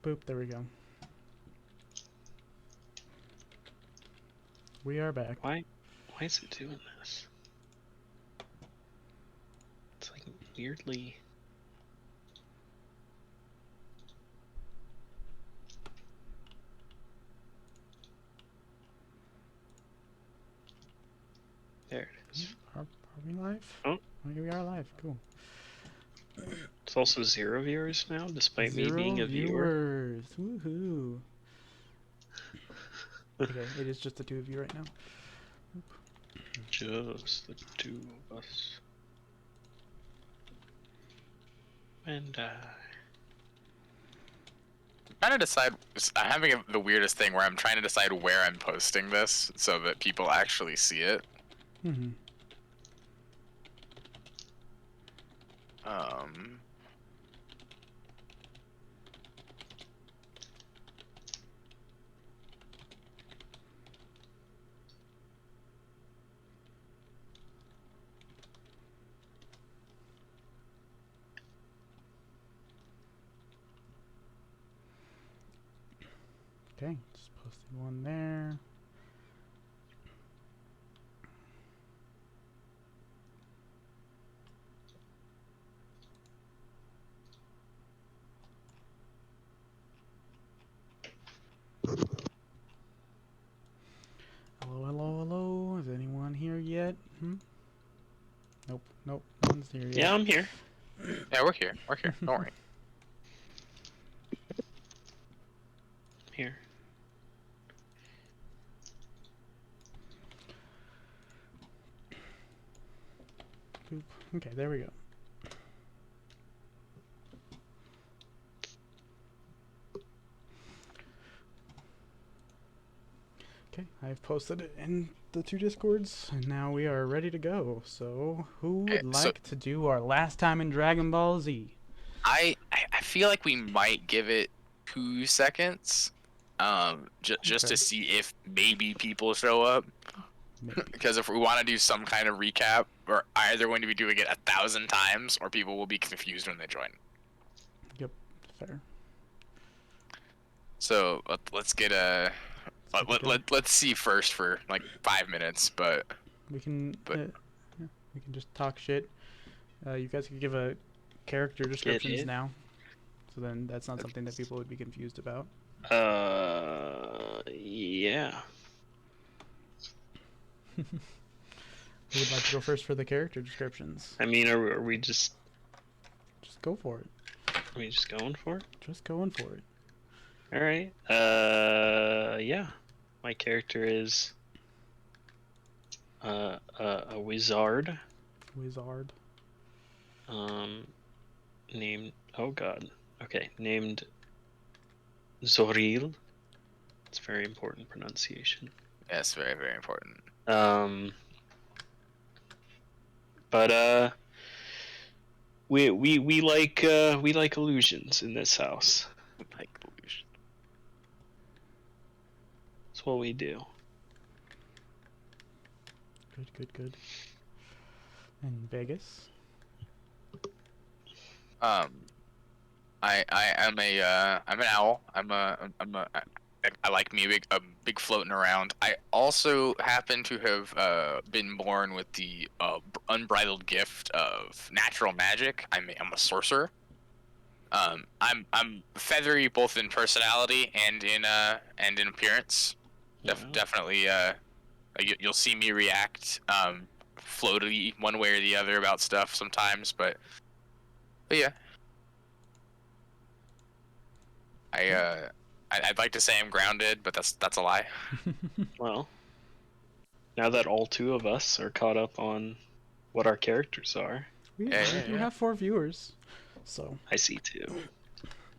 Boop, there we go. We are back. Why is it doing this? It's like weirdly. There it is. Are we live? Oh. Okay, we are live. Cool. It's also 0 viewers now, despite me 0 being a viewer. viewers. Woohoo. Okay, it is just the two of you right now. Just the two of us. And Trying to decide. I'm having the weirdest thing where I'm trying to decide where I'm posting this so that people actually see it. Mm-hmm. Okay, just posted one there. Hello, hello, hello. Is anyone here yet? Nope, nope, no one's here yet. yeah, I'm here. Yeah, we're here. We're here. Don't worry. I'm here. Boop. Okay, there we go. Okay, I've posted it in the two Discords, and now we are ready to go. So, who would like to do our last time in Dragon Ball Z? I feel like we might give it 2 seconds, just Okay. to see if maybe people show up. Maybe. Because if we want to do some kind of recap, we're either going to be doing it 1,000 times, or people will be confused when they join. Yep, fair. So let's get a. Let's see first for like 5 minutes, but We can we can just talk shit. You guys can give a character descriptions now, so then that's not something that people would be confused about. Yeah. Who would like to go first for the character descriptions? I mean, are we just go for it? Are we just going for it? Just going for it. All right. Yeah. My character is a wizard. Wizard. Named named Zoril. It's very important pronunciation. yes, very, very important. But we like illusions in this house. Like illusion. That's what we do. Good. And Vegas. I'm an owl. I like me a big floating around. I also happen to have been born with the unbridled gift of natural magic. I'm a sorcerer. I'm feathery both in personality and in appearance. Definitely. You'll see me react floaty one way or the other about stuff sometimes, but yeah. I'd like to say I'm grounded, but that's a lie. Well, now that all two of us are caught up on what our characters are, we do have 4 viewers, so I see 2.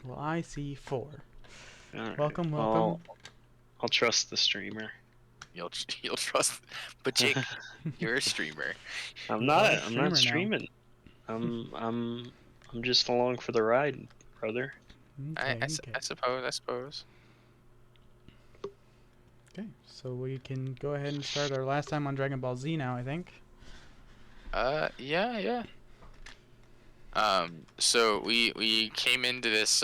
Well, I see 4. All right. Welcome. I'll trust the streamer. You'll trust, but Jake, you're a streamer. I'm not streaming. I'm just along for the ride, brother. Okay, I suppose. Okay, so we can go ahead and start our last time on Dragon Ball Z now, I think. Yeah. So we came into this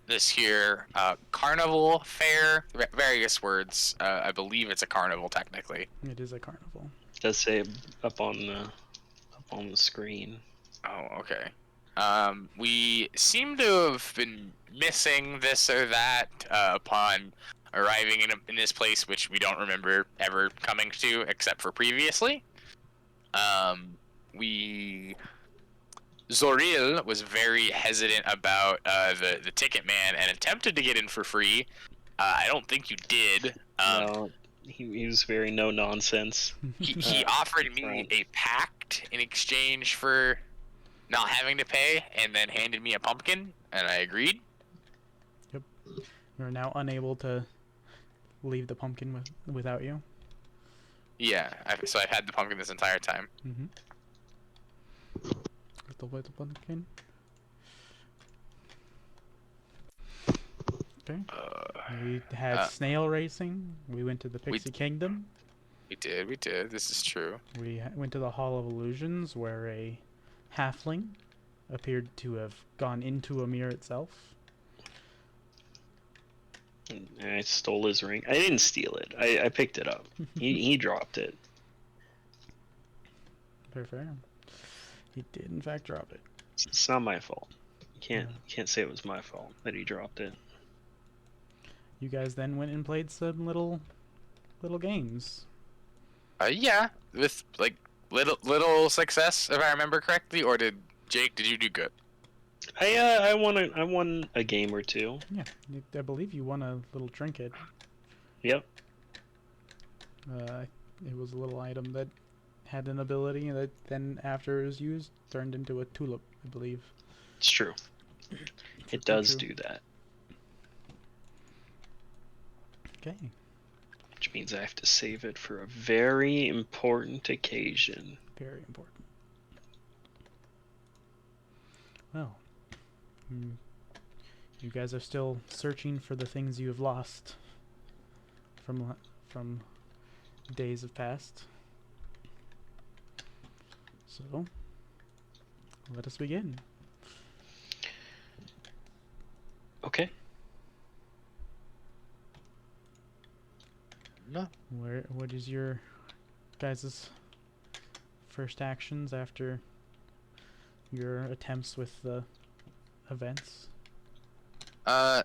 this here carnival fair, various words. I believe it's a carnival technically. It is a carnival. It does say up on the screen. Oh, okay. We seem to have been missing this or that upon arriving in this place, which we don't remember ever coming to except for previously. We Zoril was very hesitant about the ticket man and attempted to get in for free. I don't think you did. No, he was very no nonsense. He offered me a pact in exchange for not having to pay, and then handed me a pumpkin, and I agreed. Yep. You're now unable to leave the pumpkin without you. Yeah, so I've had the pumpkin this entire time. Mm-hmm. Little pumpkin. Okay. We had snail racing. We went to the Pixie Kingdom. We did. This is true. We went to the Hall of Illusions, where a halfling appeared to have gone into a mirror itself. I stole his ring. I didn't steal it. I picked it up. He dropped it. Fair. He did in fact drop it. It's not my fault. You can't say it was my fault that he dropped it. You guys then went and played some little games. Yeah, with like little success, if I remember correctly. Or did you do good? I won a game or two. Yeah, I believe you won a little trinket. Yep. It was a little item that had an ability that then, after it was used, turned into a tulip, I believe. It's true. It does do that. Okay. Which means I have to save it for a very important occasion. Very important. Well, you guys are still searching for the things you have lost from days of past. So, let us begin. Okay. No. What is your guys' first actions after your attempts with the events?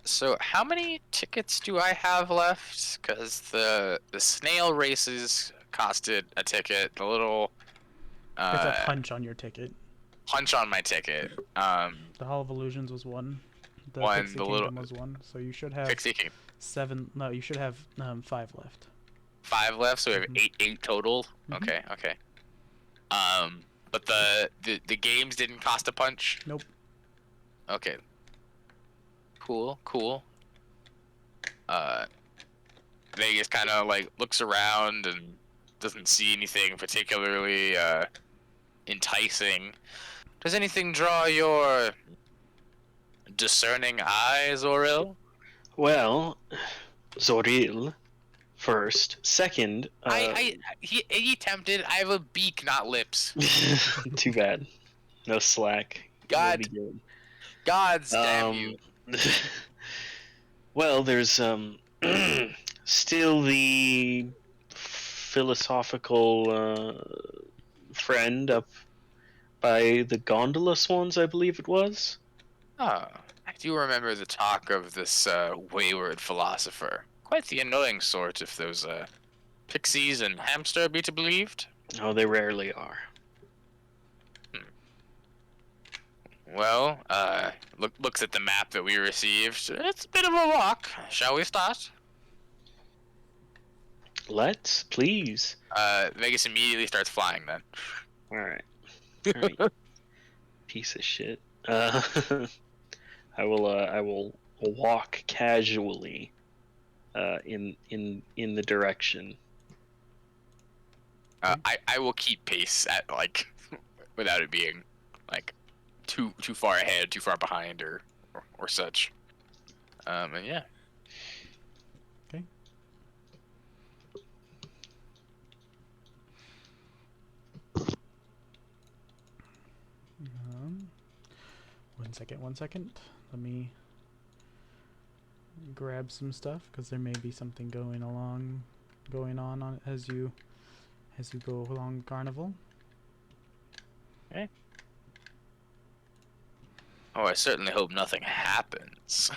So how many tickets do I have left? Because the snail races costed a ticket. The little It's a punch on your ticket. punch on my ticket. The Hall of Illusions was one. The Pixie Kingdom was one. So you should have Pixie Kingdom. 7. No, you should have 5 left. 5 left, so we have eight total. Okay. But the games didn't cost a punch. Nope. Okay. Cool. Vegas kind of like looks around and doesn't see anything particularly enticing. Does anything draw your discerning eyes, Oril? Well, Zoril, first. Second, he tempted. I have a beak, not lips. too bad. No slack. God damn you. Well, there's still the philosophical friend up by the gondola swans, I believe it was. Ah, I do remember the talk of this wayward philosopher. Quite the annoying sort, if those pixies and hamster be to believed. Oh, they rarely are. Well, looks at the map that we received. It's a bit of a walk. Shall we start? Let's, please. Vegas immediately starts flying then. All right. Piece of shit. I will walk casually in the direction. I will keep pace at like without it being like too far ahead, too far behind, or such. And yeah. Okay. One second. Let me grab some stuff because there may be something going on as you go along Carnival. Okay. Oh, I certainly hope nothing happens.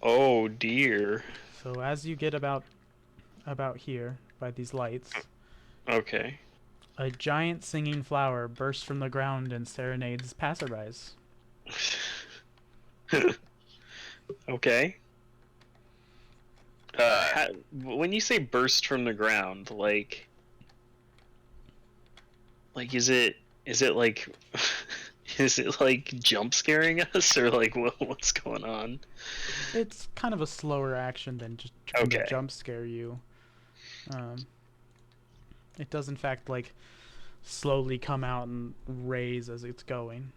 Oh dear. So as you get about here by these lights, Okay. a giant singing flower bursts from the ground and serenades passerbys. Okay. When you say burst from the ground, like is it like is it like jump scaring us, or like what's going on? It's kind of a slower action than just trying to Okay. jump scare you. It does in fact like slowly come out and raise as it's going.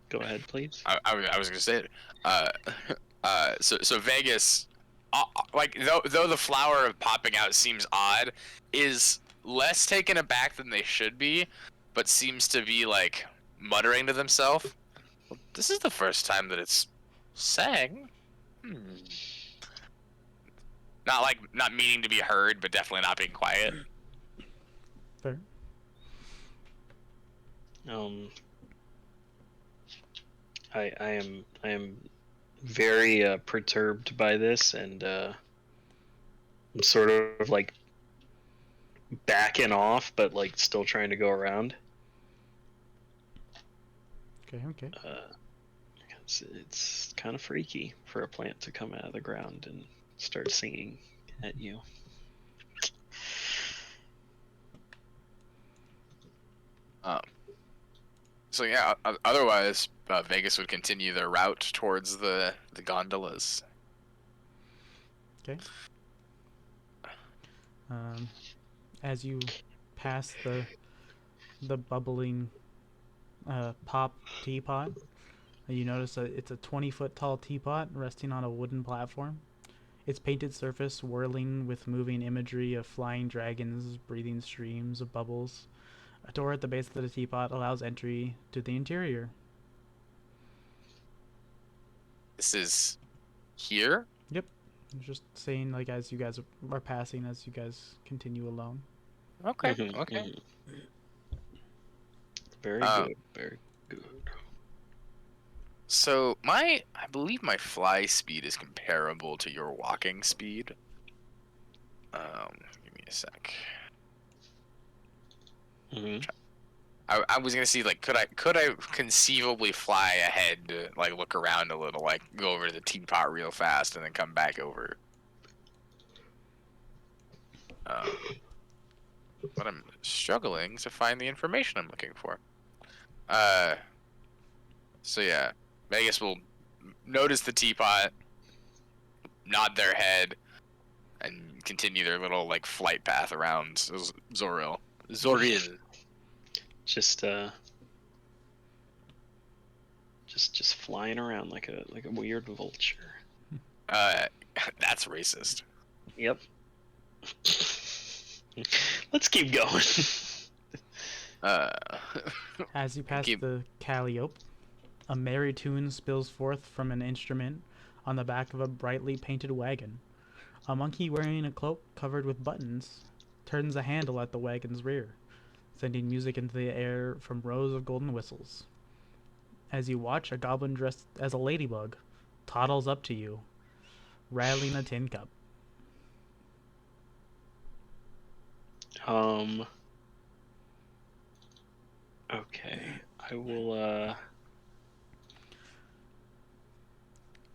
Go ahead, please. I was gonna say it. So Vegas, like though the flower popping out seems odd, is less taken aback than they should be, but seems to be like muttering to themselves. Well, this is the first time that it's sang. Not meaning to be heard, but definitely not being quiet. Fair. I am very perturbed by this, and I'm sort of like backing off, but like still trying to go around. Okay. It's kind of freaky for a plant to come out of the ground and start singing at you. So yeah, otherwise Vegas would continue their route towards the gondolas. Okay. As you pass the bubbling pop teapot, you notice it's a 20-foot tall teapot resting on a wooden platform. Its painted surface whirling with moving imagery of flying dragons breathing streams of bubbles. A door at the base of the teapot allows entry to the interior. This is here? Yep. I'm just saying, like, as you guys are passing, as you guys continue along. Okay. Mm-hmm, Okay. Mm-hmm. Very good. Very good. So I believe my fly speed is comparable to your walking speed. Give me a sec. Mm-hmm. I was gonna see, like, could I conceivably fly ahead to like look around a little, like go over to the teapot real fast and then come back over. But I'm struggling to find the information I'm looking for. So yeah, Vegas will notice the teapot, nod their head, and continue their little like flight path around Zoril. Just flying around like a weird vulture. That's racist. Yep. Let's keep going. As you pass the calliope, a merry tune spills forth from an instrument on the back of a brightly painted wagon. A monkey wearing a cloak covered with buttons turns a handle at the wagon's rear, sending music into the air from rows of golden whistles. As you watch, a goblin dressed as a ladybug toddles up to you, rattling a tin cup. Okay. I will,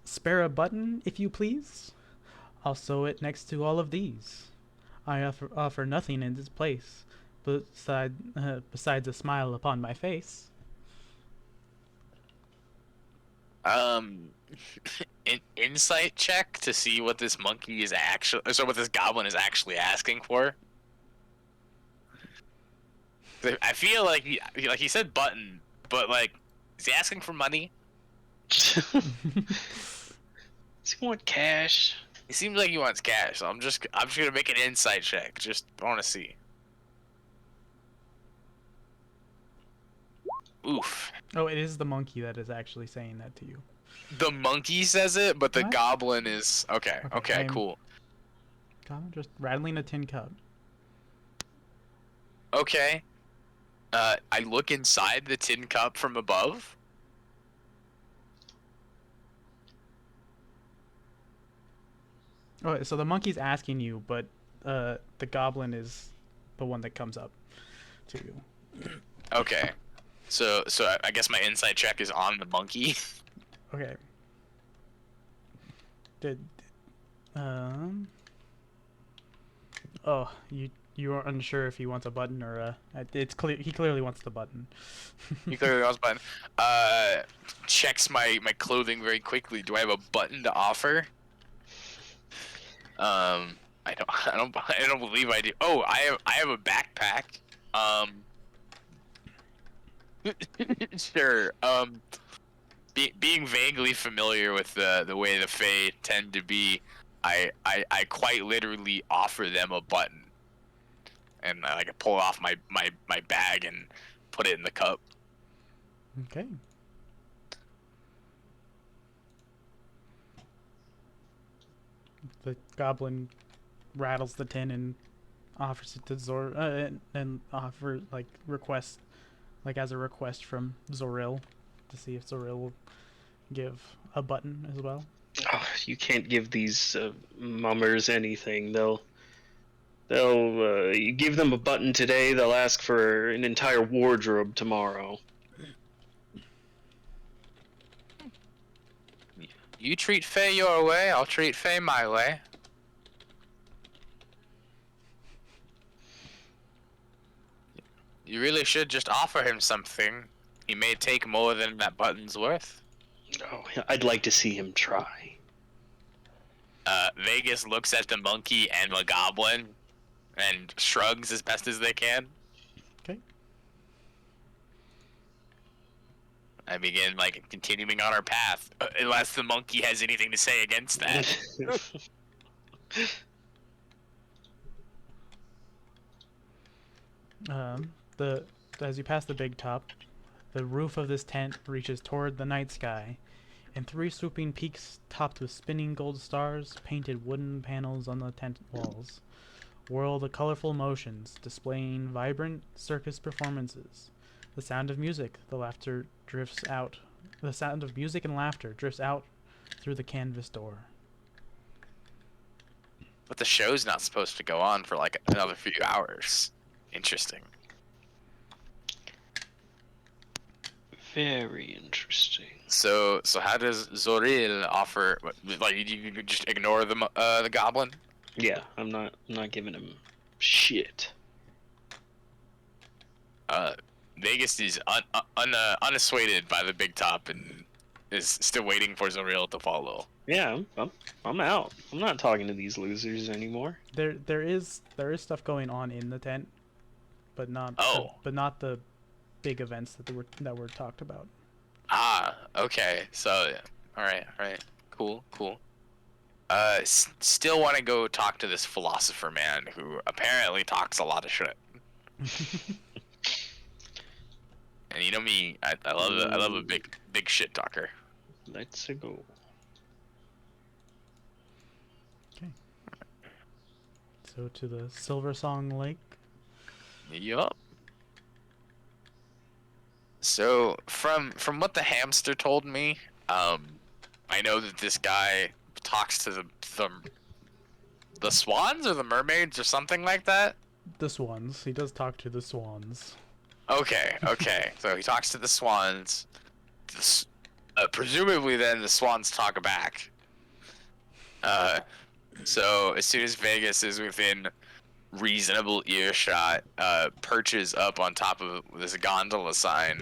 Spare a button, if you please. I'll sew it next to all of these. I offer nothing in this place, besides a smile upon my face. Insight check to see what this monkey is what this goblin is actually asking for. I feel like he said button, but like, is he asking for money? Does he want cash? He seems like he wants cash, so I'm just gonna make an insight check. Just want to see. Oof. Oh, it is the monkey that is actually saying that to you. The monkey says it, but the What? goblin is okay. Okay, I'm cool. just rattling a tin cup. Okay. I look inside the tin cup from above. Oh, so the monkey's asking you, but the goblin is the one that comes up to you. Okay. So I guess my insight check is on the monkey. Okay. Did oh, you are unsure if he wants a button or it's clear he clearly wants the button. He clearly wants a button. Checks my clothing very quickly. Do I have a button to offer? I don't believe I do. Oh, I have a backpack. Sure. Being vaguely familiar with the way the Fae tend to be, I quite literally offer them a button, and I like pull off my bag and put it in the cup. Okay. The goblin rattles the tin and offers it to Zor and offer like request like as a request from Zoril to see if Zoril will give a button as well. Oh, you can't give these mummers anything. You give them a button today, they'll ask for an entire wardrobe tomorrow. You treat Faye your way, I'll treat Faye my way. You really should just offer him something. He may take more than that button's worth. Oh, I'd like to see him try. Vegas looks at the monkey and the goblin and shrugs as best as they can. Okay. I begin continuing on our path, unless the monkey has anything to say against that. The as you pass the big top, the roof of this tent reaches toward the night sky, and three swooping peaks topped with spinning gold stars, painted wooden panels on the tent walls, whirl the colorful motions, displaying vibrant circus performances. The sound of music, the laughter drifts out. The sound of music and laughter drifts out through the canvas door. But the show's not supposed to go on for another few hours. Interesting. Very interesting. So how does Zoril offer? You just ignore the goblin? Yeah, I'm not giving him shit. Vegas is unassuaded by the big top and is still waiting for Zoril to follow. Yeah, I'm out. I'm not talking to these losers anymore. There is stuff going on in the tent, but not not the big events that were talked about. Ah, okay. So, all right, cool. Still want to go talk to this philosopher man who apparently talks a lot of shit. And you know me, I love a big shit talker. Let's go. Okay. So to the Silver Song Lake. Yup. So from what the hamster told me, I know that this guy talks to the swans or the mermaids or something like that. The swans. He does talk to the swans. Okay. So he talks to the swans. Presumably, then the swans talk back. So as soon as Vegas is within reasonable earshot, perches up on top of this gondola sign,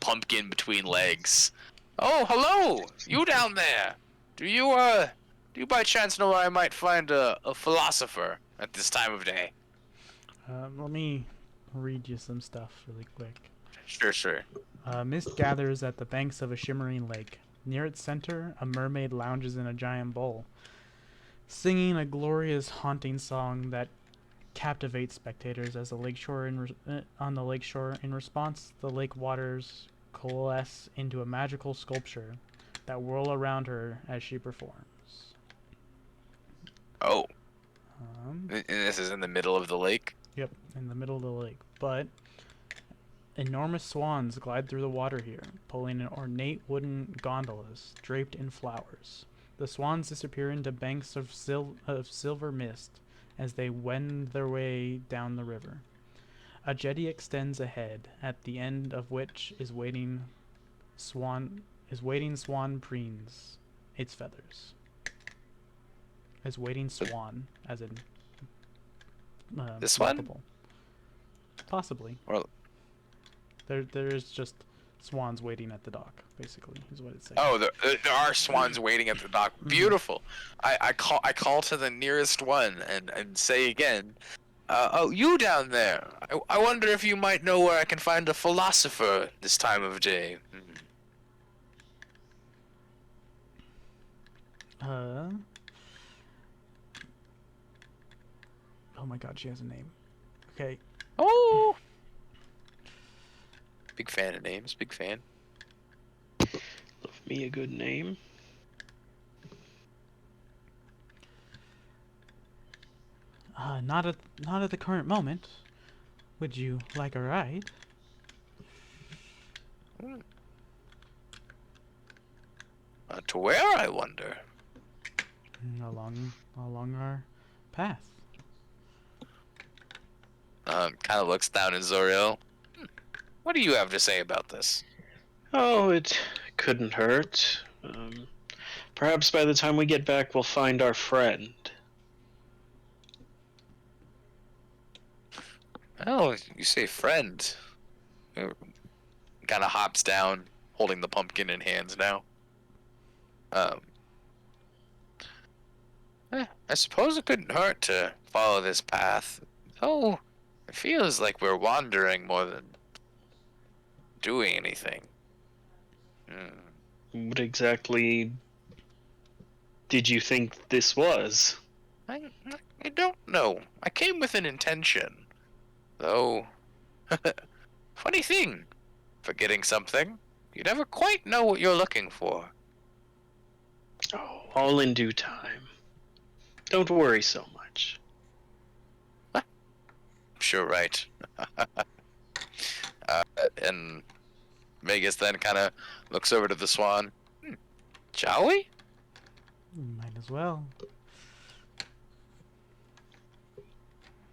pumpkin between legs. Oh, hello, you down there. Do you by chance know where I might find a philosopher at this time of day? Let me read you some stuff really quick. Sure. Mist gathers at the banks of a shimmering lake. Near its center, a mermaid lounges in a giant bowl, singing a glorious, haunting song that captivates spectators as the lakeshore on the lakeshore. In response, the lake waters coalesce into a magical sculpture that whirl around her as she performs. Oh, Um, and this is in the middle of the lake. Yep, in the middle of the lake. But enormous swans glide through the water here, pulling in ornate wooden gondolas draped in flowers. The swans disappear into banks of silver mist as they wend their way down the river. A jetty extends ahead, at the end of which waiting swan preens its feathers. Is waiting swan, as in This multiple. Possibly. Or There's just swans waiting at the dock, basically, is what it's saying. oh, there are swans waiting at the dock. Beautiful. I call to the nearest one and say again, oh, you down there. I wonder if you might know where I can find a philosopher this time of day. Oh my god, she has a name. Okay. Oh. Big fan of names. Big fan. Love me a good name. Not at the current moment. Would you like a ride? To where, I wonder? Along our path. Kind of looks down at Zoriel. What do you have to say about this? Oh, it couldn't hurt. Perhaps by the time we get back, we'll find our friend. Oh, you say friend. Kind of hops down, holding the pumpkin in hands now. I suppose it couldn't hurt to follow this path. Oh, it feels like we're wandering more than doing anything. What exactly did you think this was? I don't know. I came with an intention. Though, funny thing, forgetting something, you never quite know what you're looking for. Oh, all in due time. Don't worry so much. Sure, right. And Vegas then kind of looks over to the swan. Shall we? Might as well.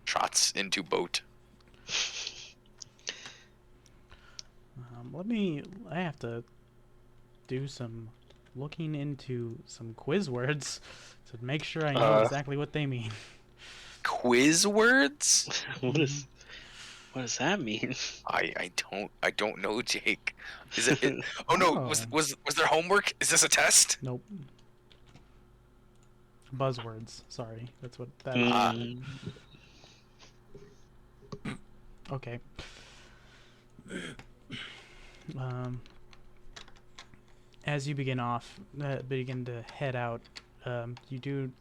Trots into boat. I have to do some looking into some quiz words to make sure I know exactly what they mean. Quiz words? What does that mean? I don't know, Jake. Is it? Oh no! Was there homework? Is this a test? Nope. Buzzwords. Sorry, that's what that is. Okay. As you begin to head out, you do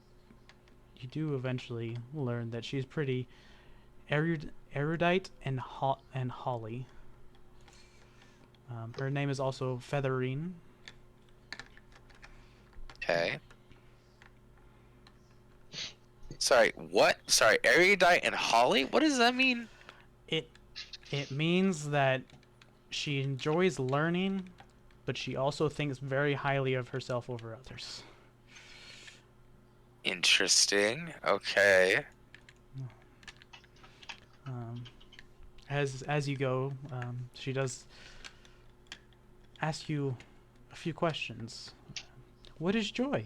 eventually learn that she's pretty erudite and holly. Her name is also Featherine. Okay. Sorry, what? Sorry, erudite and holly? What does that mean? It means that she enjoys learning, but she also thinks very highly of herself over others. Interesting. Okay. As you go, she does ask you a few questions. What is joy?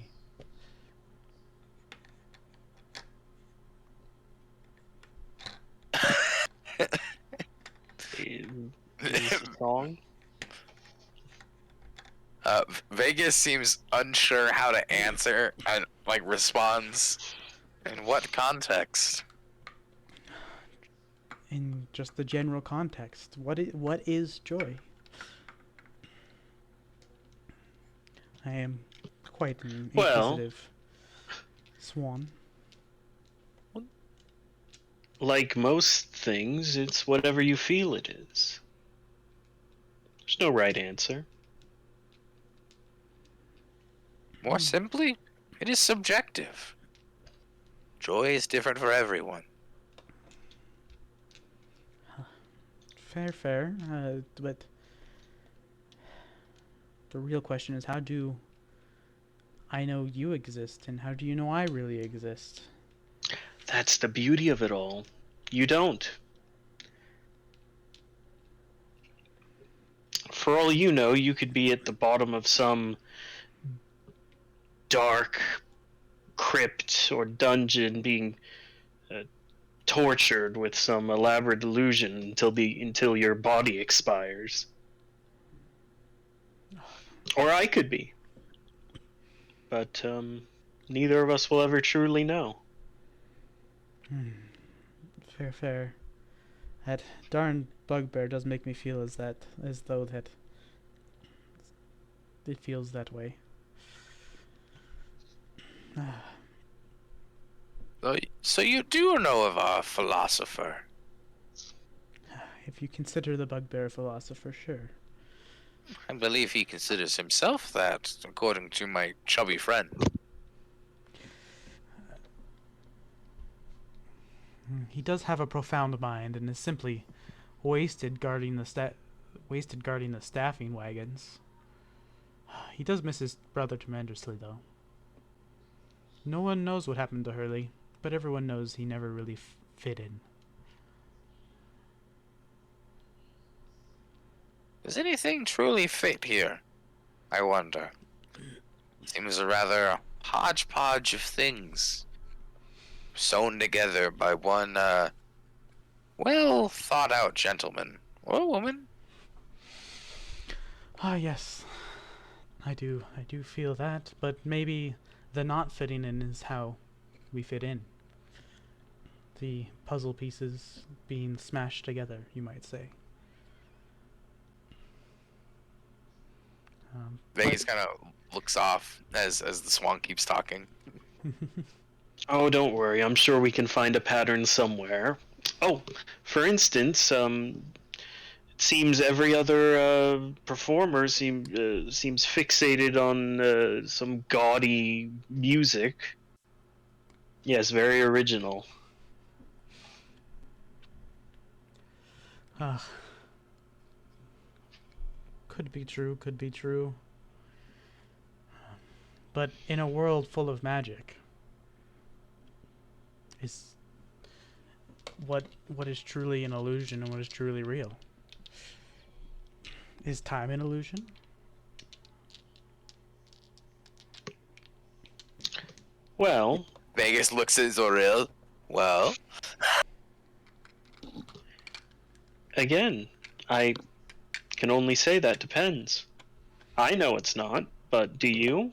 Is this a song? Vegas seems unsure how to answer and responds. In what context? In just the general context, what is joy? I am quite an inquisitive swan. like most things, it's whatever you feel it is. There's no right answer. More simply, it is subjective. Joy is different for everyone. Fair. But the real question is, how do I know you exist, and how do you know I really exist? That's the beauty of it all. You don't. For all you know, you could be at the bottom of some dark crypt or dungeon being tortured with some elaborate illusion until your body expires. Or I could be. But neither of us will ever truly know. Fair. That darn bugbear does make me feel as though that it feels that way. So you do know of our philosopher. If you consider the bugbear a philosopher, sure. I believe he considers himself that, according to my chubby friend. He does have a profound mind and is simply wasted guarding the staffing wagons. He does miss his brother tremendously, though. No one knows what happened to Hurley, but everyone knows he never really fit in. Does anything truly fit here? I wonder. Seems a rather hodgepodge of things, sewn together by one, well thought out gentleman or woman. Ah, yes. I do feel that, but maybe the not fitting in is how we fit in. The puzzle pieces being smashed together, you might say. Vegas kind of looks off as the swan keeps talking. Oh, don't worry. I'm sure we can find a pattern somewhere. Oh, for instance, it seems every other performer seems fixated on some gaudy music. Yes, very original. Ah, could be true. But in a world full of magic, is what is truly an illusion and what is truly real? Is time an illusion? Well, Vegas looks at Zoril. Well, again, I can only say that depends. I know it's not, but do you?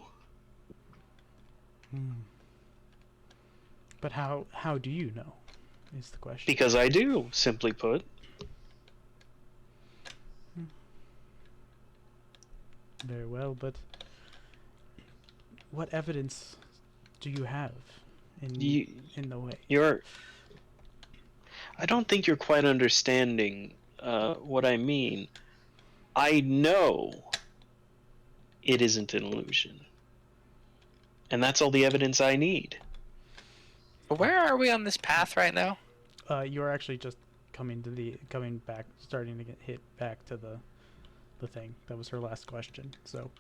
But how do you know? Is the question. Because I do, simply put. Very well, but what evidence do you have in the way? I don't think you're quite understanding what I mean. I know it isn't an illusion. And that's all the evidence I need. where are we on this path right now? You're actually just coming back, starting to get hit back to the thing. That was her last question. So.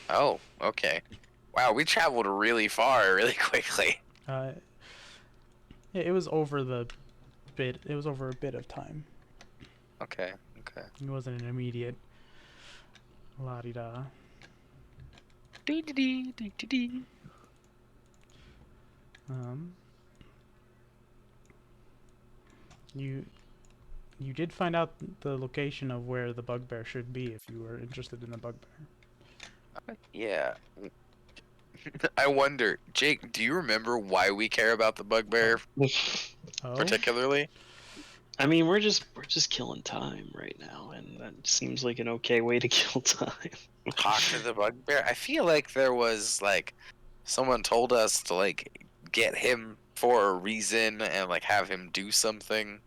Oh, okay. Wow, we traveled really far, really quickly. Yeah, it was over a bit of time. Okay. It wasn't an immediate la-di-da. You did find out the location of where the bugbear should be if you were interested in the bugbear. Yeah. I wonder, Jake, do you remember why we care about the bugbear particularly? I mean, we're just killing time right now, and that seems like an okay way to kill time. Talk to the bugbear. I feel like there was someone told us to get him for a reason and like have him do something?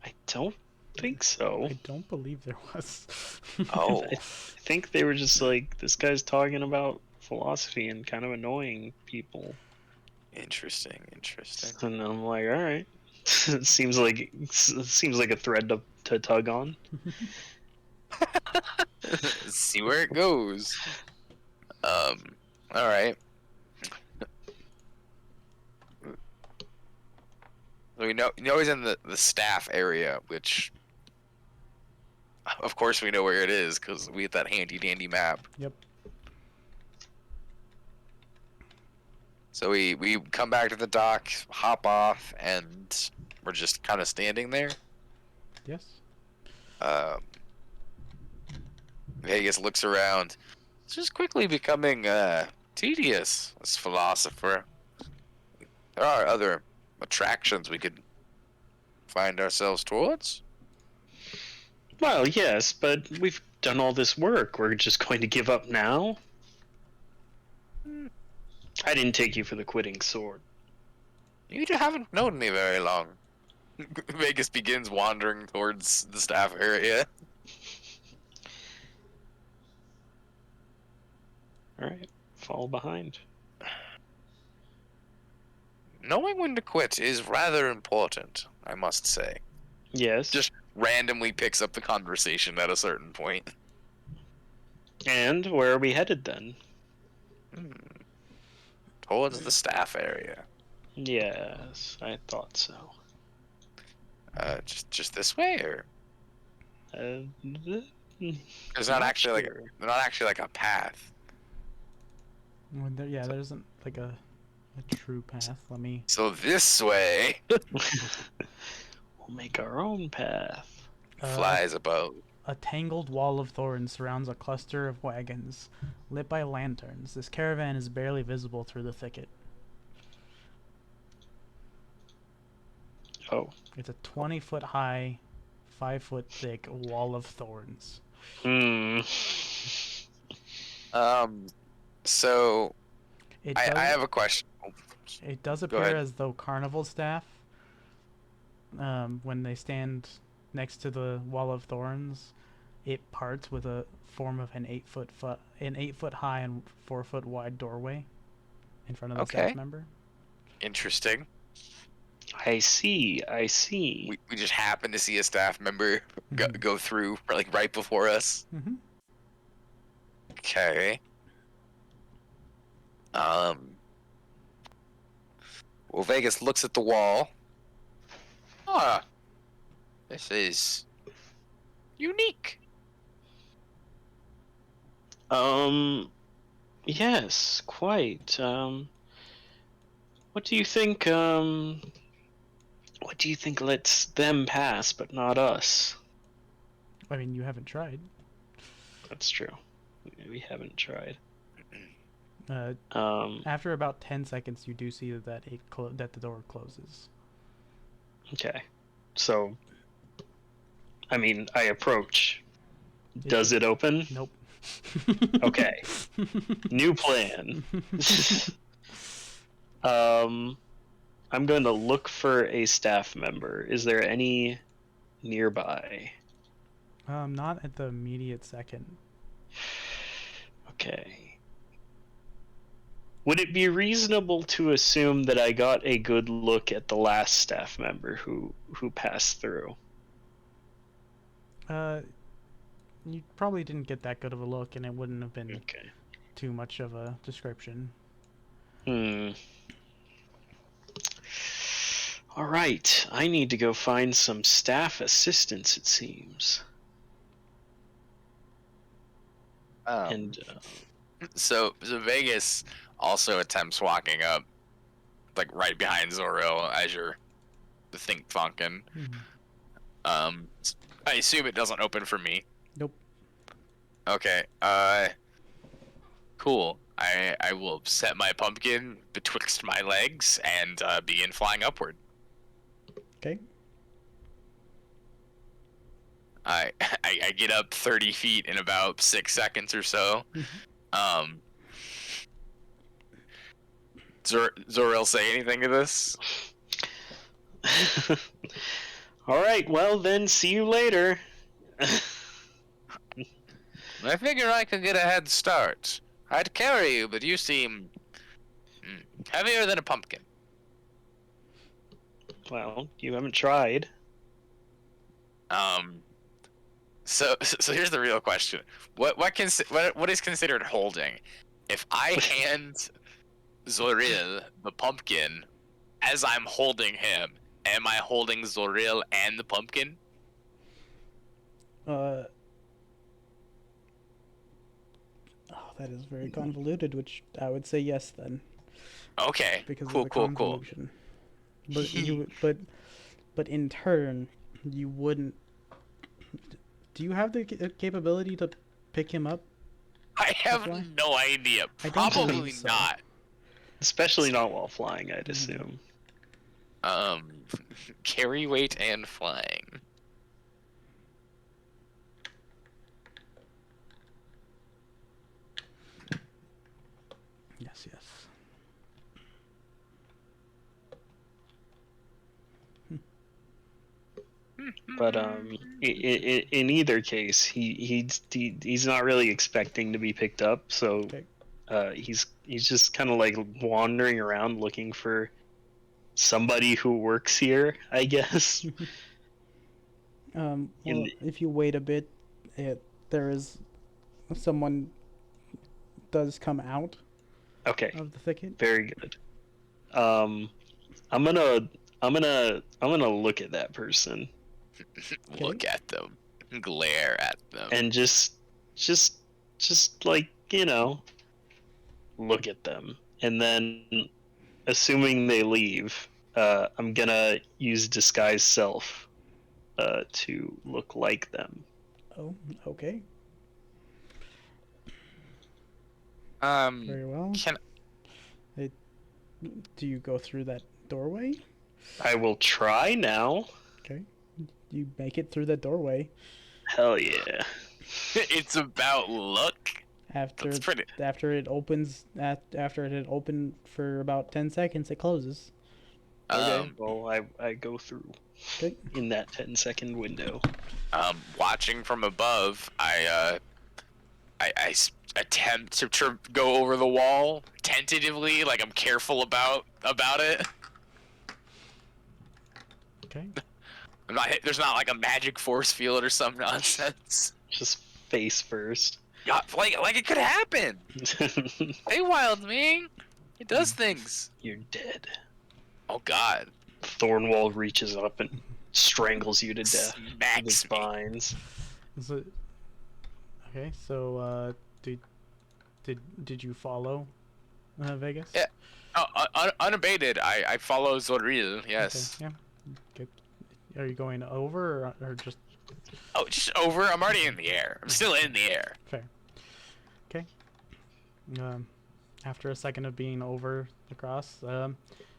I don't think so. I don't believe there was. Oh, I think they were just like, this guy's talking about philosophy and kind of annoying people. interesting. And I'm like, all right. seems like a thread to tug on. See where it goes. All right. We know he's in the staff area, which of course we know where it is because we have that handy dandy map. Yep. So we come back to the dock, hop off, and we're just kind of standing there. Yes. Um, Vegas looks around. It's just quickly becoming tedious, this philosopher. There are other attractions we could find ourselves towards. Well, yes, but we've done all this work. We're just going to give up now? I didn't take you for the quitting sword. You haven't known me very long. Vegas begins wandering towards the staff area. Alright, fall behind. Knowing when to quit is rather important, I must say. Yes. Just randomly picks up the conversation at a certain point. And where are we headed then? Towards the staff area. Yes, I thought so. Just this way, or there's not actually like a path. When there, yeah, there isn't like a true path. Let me. So this way We'll make our own path. flies above. A tangled wall of thorns surrounds a cluster of wagons, lit by lanterns. This caravan is barely visible through the thicket. Oh. It's a 20-foot high, 5-foot thick wall of thorns. So It I does, have a question. it does Go appear ahead. as though carnival staff, when they stand next to the wall of thorns, it parts with a form of an 8-foot high and 4-foot wide doorway in front of the staff member. Interesting. I see. We just happen to see a staff member go through like right before us. Mm-hmm. Okay. Well, Vegas looks at the wall. Ah, this is unique. Yes, quite. What do you think, lets them pass but not us? I mean, you haven't tried. That's true. We haven't tried. After about 10 seconds, you do see that that the door closes. Okay. So, I mean, I approach. Does it open? Nope. Okay. New plan. I'm going to look for a staff member. Is there any nearby? Not at the immediate second. Okay. Would it be reasonable to assume that I got a good look at the last staff member who passed through? You probably didn't get that good of a look, and it wouldn't have been Okay. too much of a description. All right. I need to go find some staff assistants, it seems. So Vegas also attempts walking up, like right behind Zoro as you're think funkin'. I assume it doesn't open for me. Nope. Okay. Cool. I will set my pumpkin betwixt my legs and begin flying upward. Okay. I get up 30 feet in about 6 seconds or so. Zor-El say anything to this? All right, well then, see you later. I figure I could get a head start. I'd carry you, but you seem heavier than a pumpkin. Well, you haven't tried. So here's the real question: what is considered holding? If I hand Zoril the pumpkin as I'm holding him, am I holding Zoril and the pumpkin? Oh, that is very convoluted, which I would say yes then. Okay. Because Cool. of the convolution. But but in turn, you wouldn't. Do you have the capability to pick him up? I have no idea. Probably so. not. Especially not while flying, I'd assume. Carry weight and flying. Yes. But in either case, he's not really expecting to be picked up, so he's just kind of like wandering around looking for somebody who works here, I guess. Well, if you wait a bit, there is someone does come out. Okay. Of the thicket. Very good. I'm gonna look at that person. Look at them. Glare at them. And just like, look at them. And then, assuming they leave, I'm gonna use disguise self to look like them. Oh, okay. Very well. Do you go through that doorway? I will try now. Okay. You make it through that doorway. Hell yeah. It's about luck. After it opens, after it had opened for about 10 seconds, it closes. Okay. Well, I go through. Okay. In that 10-second window. Watching from above, I attempt to go over the wall tentatively, like I'm careful about it. Okay. There's not like a magic force field or some nonsense. Just face first. Yeah, like it could happen. Feywild, man, it does things. You're dead. Oh God. Thornwall reaches up and strangles you to death with his vines. Okay, so did you follow Vegas? Yeah. Unabated. I follow Zoril. Yes. Okay, yeah. Good. Are you going over or just? Oh, just over. I'm already in the air. I'm still in the air. Fair. Okay. After a second of being over the cross,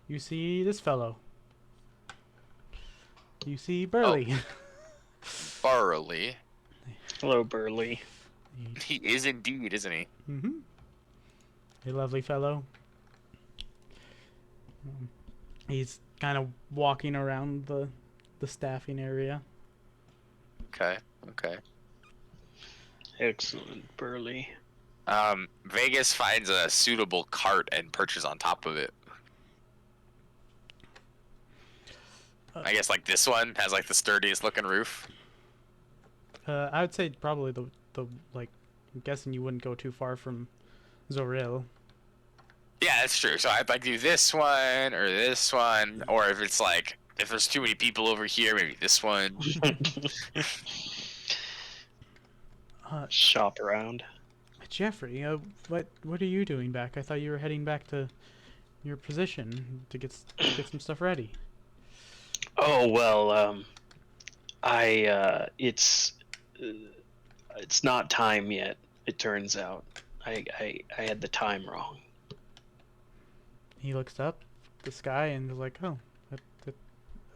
you see this fellow. You see Burley. Oh. Burley. Hello, Burley. He is indeed, isn't he? Mm-hmm. A lovely fellow. He's kind of walking around the staffing area. Okay. Excellent, Burley. Vegas finds a suitable cart and perches on top of it. I guess like this one has like the sturdiest looking roof. I would say probably the like. I'm guessing you wouldn't go too far from Zoril. Yeah, that's true. So I'd like do this one, or if it's like if there's too many people over here, maybe this one. Shop around. Jeffrey, what are you doing back? I thought you were heading back to your position to get some stuff ready. Oh well, it's not time yet. It turns out, I had the time wrong. He looks up the sky and is like, "Oh,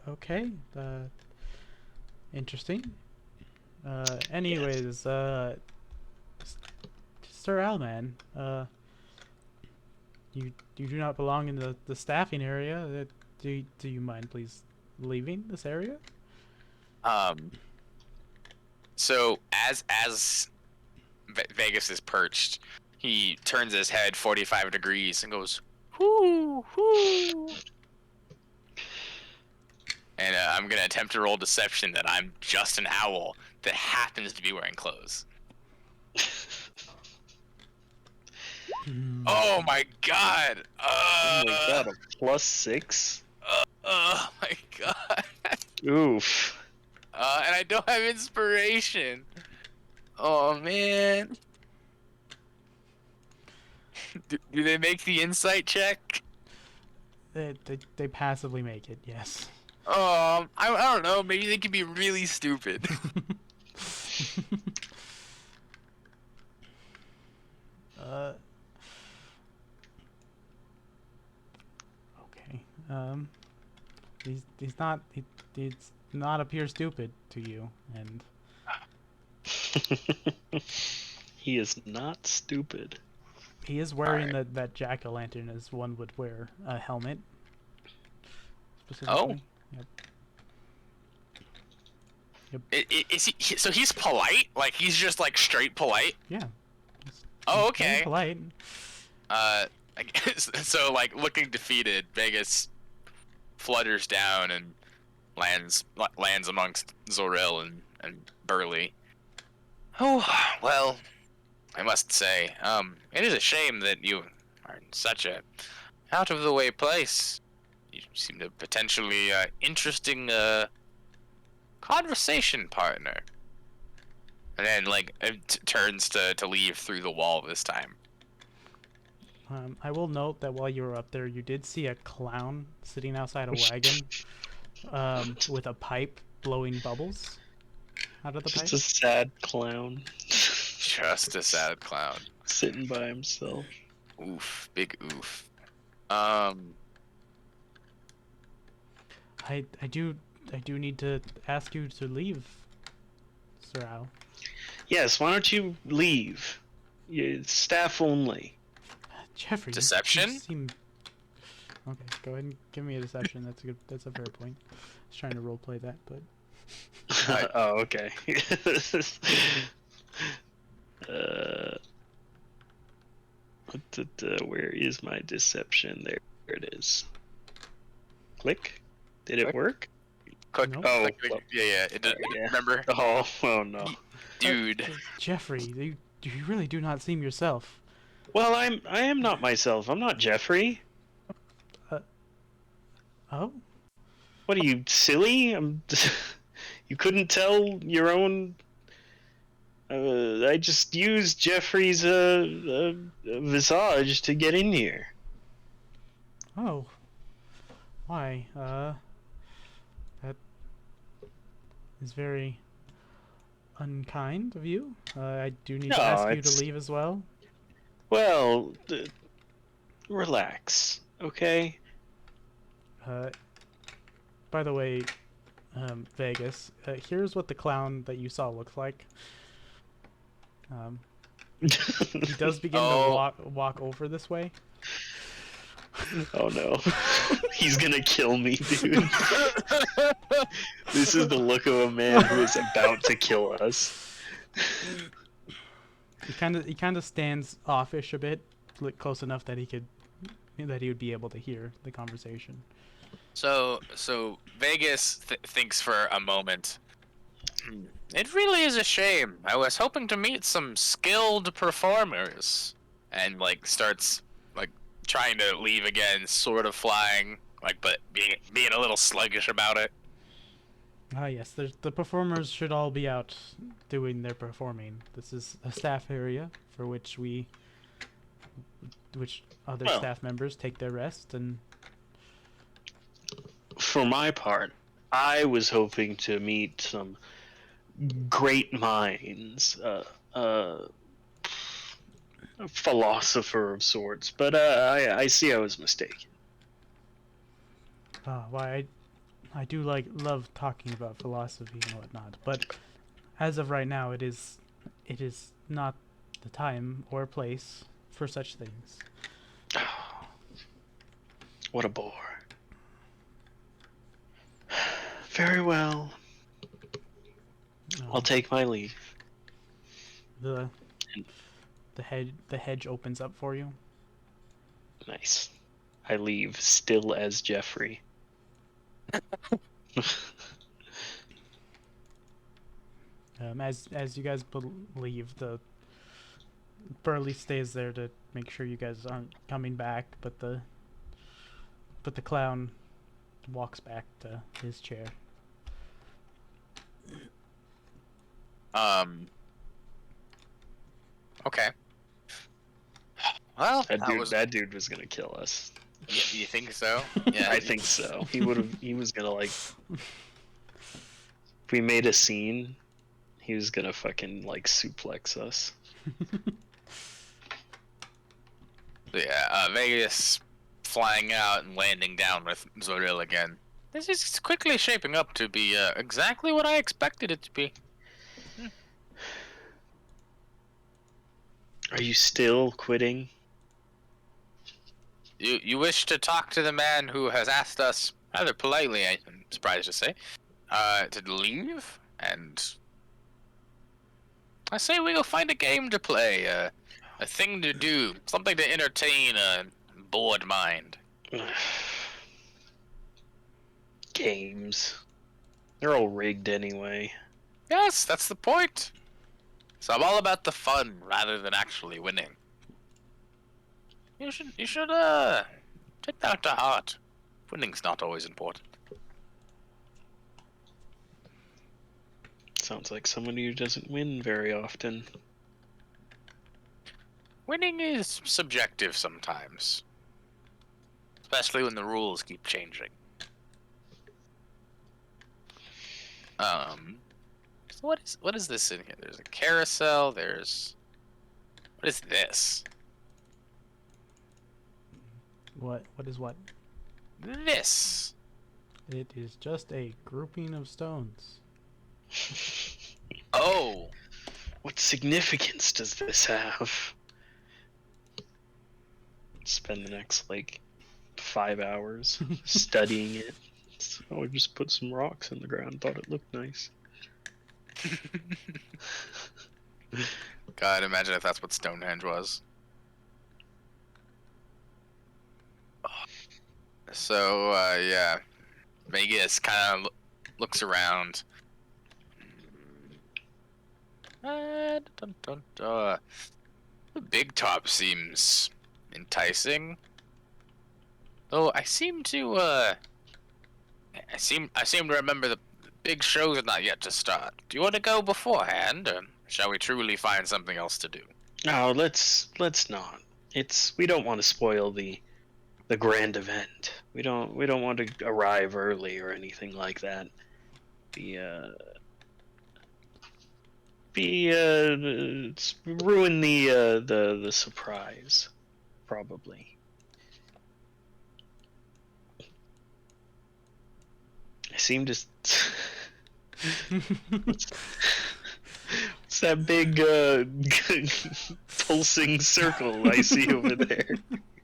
okay, interesting." Anyways, Sir Alman, you do not belong in the staffing area. Do you mind please leaving this area? So as Vegas is perched, he turns his head 45 degrees and goes, "Whoo, whoo." And I'm gonna attempt to roll deception that I'm just an owl that happens to be wearing clothes. Oh my god! Oh my god, a +6? Oh my god! Oof. And I don't have inspiration. Oh man. Do they make the insight check? They passively make it, yes. I don't know. Maybe they could be really stupid. Okay. He's not he's not appear stupid to you, and He is not stupid. he is wearing Alright. that jack-o'-lantern as one would wear a helmet. Oh. Specifically. Yep. Is he? So he's polite? Like he's just like straight polite? Yeah. Oh, He's very okay. polite. I guess, so like looking defeated, Vegas flutters down and lands amongst Zoril and Burley. Oh well, I must say, it is a shame that you are in such a out of the way place. You seem to potentially interesting conversation partner. And then like it turns to leave through the wall this time. I will note that while you were up there, you did see a clown sitting outside a wagon, with a pipe blowing bubbles out of the pipe. Just a sad clown. Just a sad clown. Sitting by himself. Oof, big oof. I do need to ask you to leave, Sir Al. Yes, why don't you leave? Staff only. Jeffrey. Deception? You seem... Okay, go ahead and give me a deception. That's a good. That's a fair point. I was trying to roleplay that, but. Oh, okay. Where is my deception? There it is. Click. Did it work? Click. Nope. Oh, Click, well, yeah. yeah. Remember, Oh no. dude. Jeffrey, you really do not seem yourself. Well, I am not myself. I'm not Jeffrey. Oh. What are you, silly? You couldn't tell your own. I just used Jeffrey's visage to get in here. Oh. Why? That is very unkind of you. I do need to No, ask you it's- to leave as well. Well, relax, okay? By the way, Vegas, here's what the clown that you saw looks like. He does begin to walk over this way. Oh no. He's gonna kill me, dude. This is the look of a man who is about to kill us. He kind of stands offish a bit, like close enough that he would be able to hear the conversation. So Vegas thinks for a moment. It really is a shame. I was hoping to meet some skilled performers, and like starts like trying to leave again, sort of flying, like but being a little sluggish about it. Ah, yes. The performers should all be out doing their performing. This is a staff area for which other Well. staff members take their rest, and For my part, I was hoping to meet some great minds, a philosopher of sorts, but I see I was mistaken. why I do love talking about philosophy and whatnot, but as of right now, it is not the time or place for such things. What a bore. Very well. I'll take my leave. The hedge opens up for you. Nice. I leave still as Jeffrey. As you guys leave, the Burley stays there to make sure you guys aren't coming back, but the clown walks back to his chair. Okay. Well, that dude was gonna kill us. You think so? Yeah, I think so. He was gonna like. If we made a scene, he was gonna fucking like suplex us. Yeah, Vegas flying out and landing down with Zoril again. This is quickly shaping up to be exactly what I expected it to be. Are you still quitting? You wish to talk to the man who has asked us, rather politely, I'm surprised to say, to leave? And I say we go find a game to play, a thing to do, something to entertain a bored mind. Games. They're all rigged anyway. Yes, that's the point. So I'm all about the fun rather than actually winning. You should take that to heart. Winning's not always important. Sounds like somebody who doesn't win very often. Winning is subjective sometimes. Especially when the rules keep changing. So what is this in here? There's a carousel, what is this? What is what? This. It is just a grouping of stones. Oh. What significance does this have? Spend the next, 5 hours studying it. So I just put some rocks in the ground, thought it looked nice. God, imagine if that's what Stonehenge was. So, yeah. Vegas kind of looks around. The big top seems enticing. Though I seem to, I seem to remember the big shows are not yet to start. Do you want to go beforehand, or shall we truly find something else to do? No, let's not. We don't want to spoil the grand event. We don't want to arrive early or anything like that. Ruin the surprise, probably. I seem to. What's that big pulsing circle I see over there?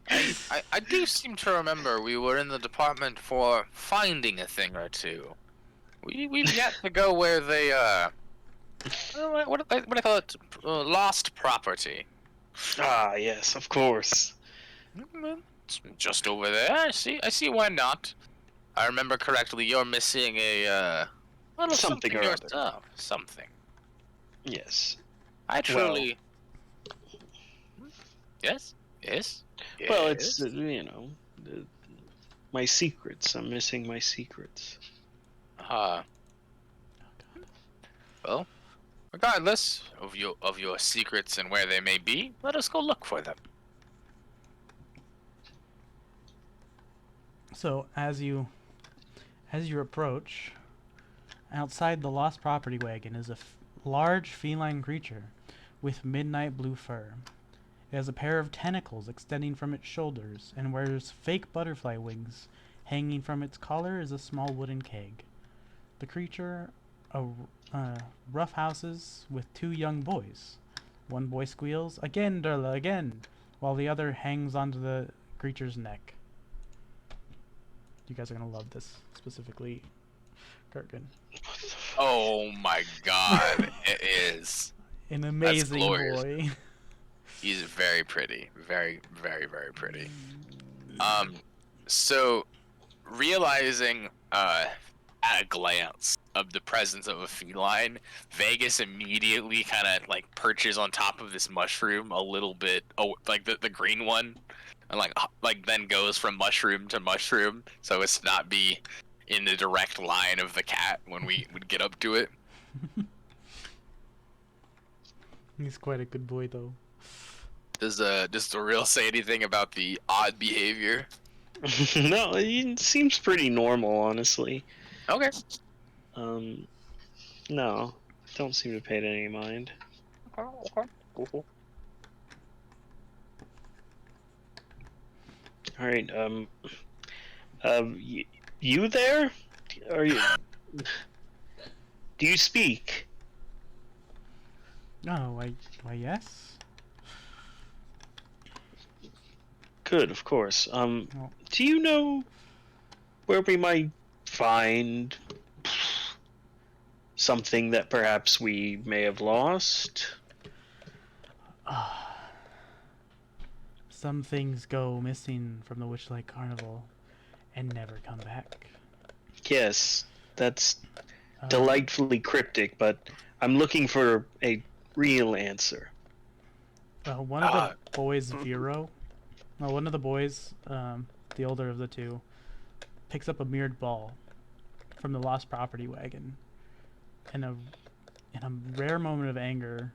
I do seem to remember we were in the department for finding a thing or two. We've yet to go where they what do I call it? Lost property. Ah, yes, of course. It's just over there. I see why not. I remember correctly, you're missing a little something or yourself. other. Something. Yes. I truly. Yes. Yes. Well, it's my secrets. I'm missing my secrets. Well, regardless of your secrets and where they may be, let us go look for them. So as you approach, outside the lost property wagon is a large feline creature with midnight blue fur. It has a pair of tentacles extending from its shoulders and wears fake butterfly wings. Hanging from its collar is a small wooden keg. The creature roughhouses with two young boys. One boy squeals, "Again, Durla, again," while the other hangs onto the creature's neck. You guys are gonna love this, specifically Kurgan. Oh my god, it is. An That's amazing glorious. boy. He's very pretty. Very, very, very pretty. So realizing at a glance of the presence of a feline, Vegas immediately kind of like perches on top of this mushroom a little bit, like the green one, and like then goes from mushroom to mushroom, so as to not be in the direct line of the cat when we would get up to it. He's quite a good boy, though. Does the real say anything about the odd behavior? No, it seems pretty normal, honestly. Okay. No, don't seem to pay it any mind. Okay. Cool. All right. You there? Are you? Do you speak? Oh, why yes. Good, of course. Well, Do you know where we might find something that perhaps we may have lost? some things go missing from the Witchlight Carnival and never come back. Yes, that's Um, delightfully cryptic, but I'm looking for a real answer. One of the boys, Vero. Well, one of the boys, the older of the two, picks up a mirrored ball from the lost property wagon. In a rare moment of anger,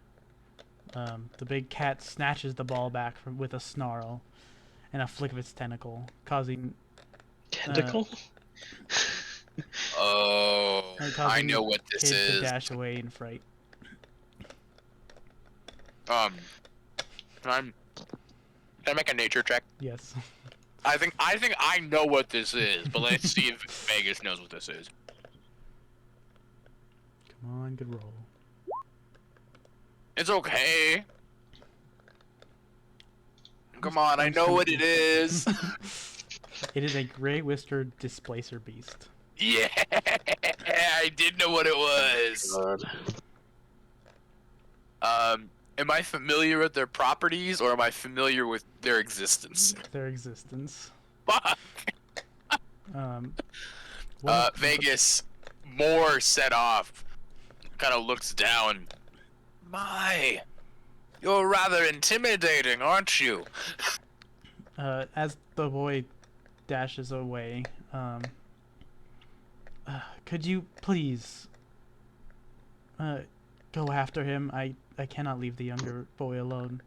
the big cat snatches the ball back with a snarl and a flick of its tentacle, causing Tentacle? Oh, I know what this kids to is. dash away in fright. Can I make a nature check? Yes. I think I know what this is, but let's see if Vegas knows what this is. Come on, good roll. It's okay. Come on, I know what it is. It is a gray-whiskered displacer beast. Yeah, I did know what it was. God. Am I familiar with their properties, or am I familiar with their existence? Their existence. Fuck. Vegas, more set off, kind of looks down. My, you're rather intimidating, aren't you? As the boy dashes away, could you please go after him? I cannot leave the younger boy alone.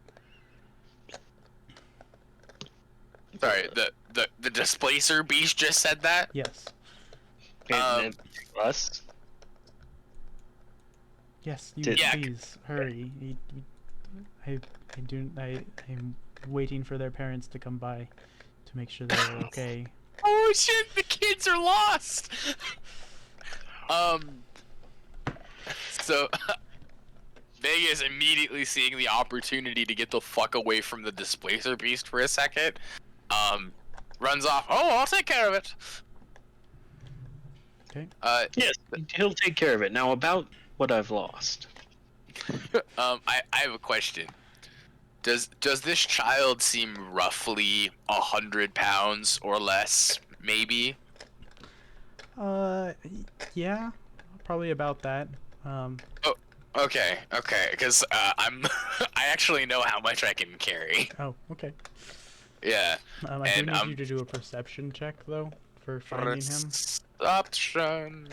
Sorry, the displacer beast just said that? Yes. And us? Yes, you Did- Yeah. please hurry. I'm waiting for their parents to come by to make sure they're okay. Oh shit, the kids are lost! So, Vegas immediately seeing the opportunity to get the fuck away from the displacer beast for a second, runs off. Oh, I'll take care of it. Okay. Yes, he'll take care of it. Now, about what I've lost. I have a question. Does this child seem roughly 100 pounds or less, maybe? Yeah, probably about that. Okay, because I actually know how much I can carry. Oh, okay. Yeah. I do need you to do a perception check though for finding him. Perception.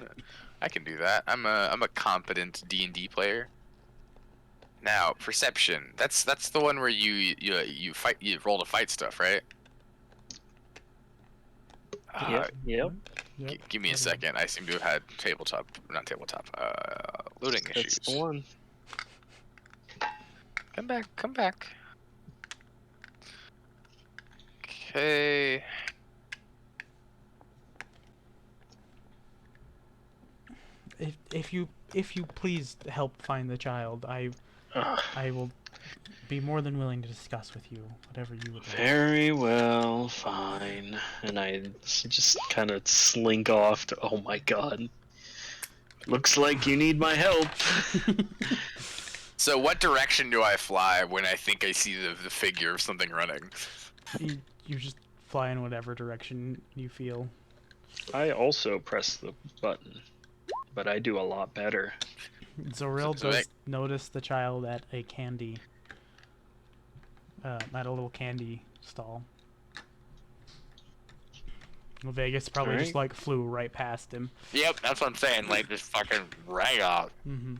I can do that. I'm a competent D&D player. Now, perception. That's the one where you roll to fight stuff, right? Yep. Give me a second. I seem to have had loading issues. That's the one. Come back. Okay. If you please help find the child, I will be more than willing to discuss with you whatever you would like. Very well, fine. And I just kind of slink off to, oh my god. Looks like you need my help. So what direction do I fly when I think I see the figure of something running? You just fly in whatever direction you feel. I also press the button, but I do a lot better. Zoril does notice the child at a candy, at a little candy stall. Well, Vegas probably just like flew right past him. Yep, that's what I'm saying. Like just fucking right off. Mm-hmm.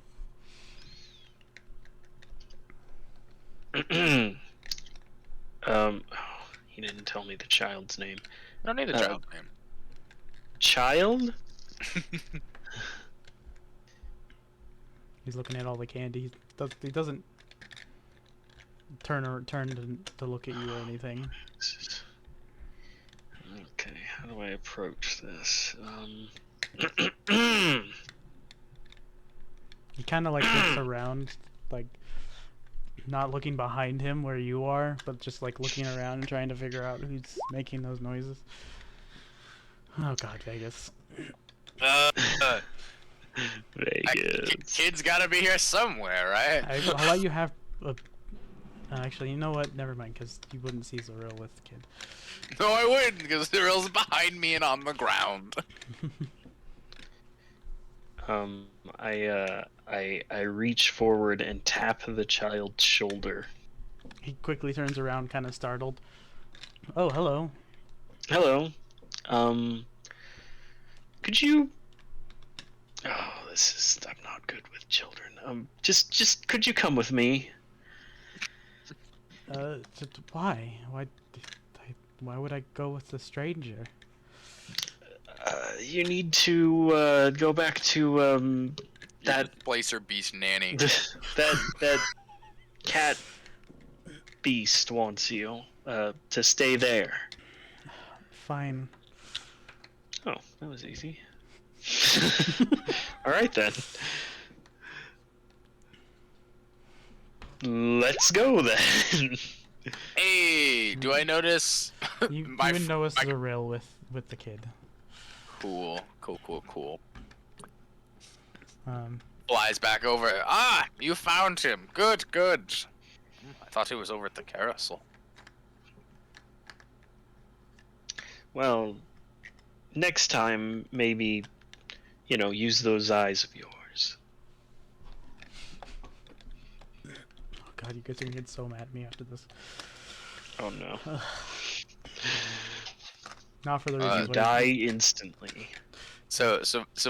He didn't tell me the child's name. I don't need the child's name. Child? He's looking at all the candy. He doesn't turn to look at you or anything. Okay, how do I approach this? He kind of like looks around, like not looking behind him where you are, but just like looking around and trying to figure out who's making those noises. Oh God, Vegas. Vegas. Kid's gotta be here somewhere, right? I'll let you have a... actually, you know what? Never mind, because you wouldn't see Zoril with the kid. No, I wouldn't, because Cyril's behind me and on the ground. I reach forward and tap the child's shoulder. He quickly turns around, kind of startled. Oh, hello. Hello. Could you... Oh, I'm not good with children. Just could you come with me? Why? Why would I go with a stranger? You need to go back to that Placer beast nanny. that cat beast wants you to stay there. Fine. Oh, that was easy. All right then. Let's go then. Hey, do I notice? You would notice Zoril with the kid. Cool. Um, Flies back over. Ah, you found him. Good. I thought he was over at the carousel. Well, next time maybe, use those eyes of yours. oh God, you guys are gonna get so mad at me after this. Oh no. Not for the reasons. Die instantly. So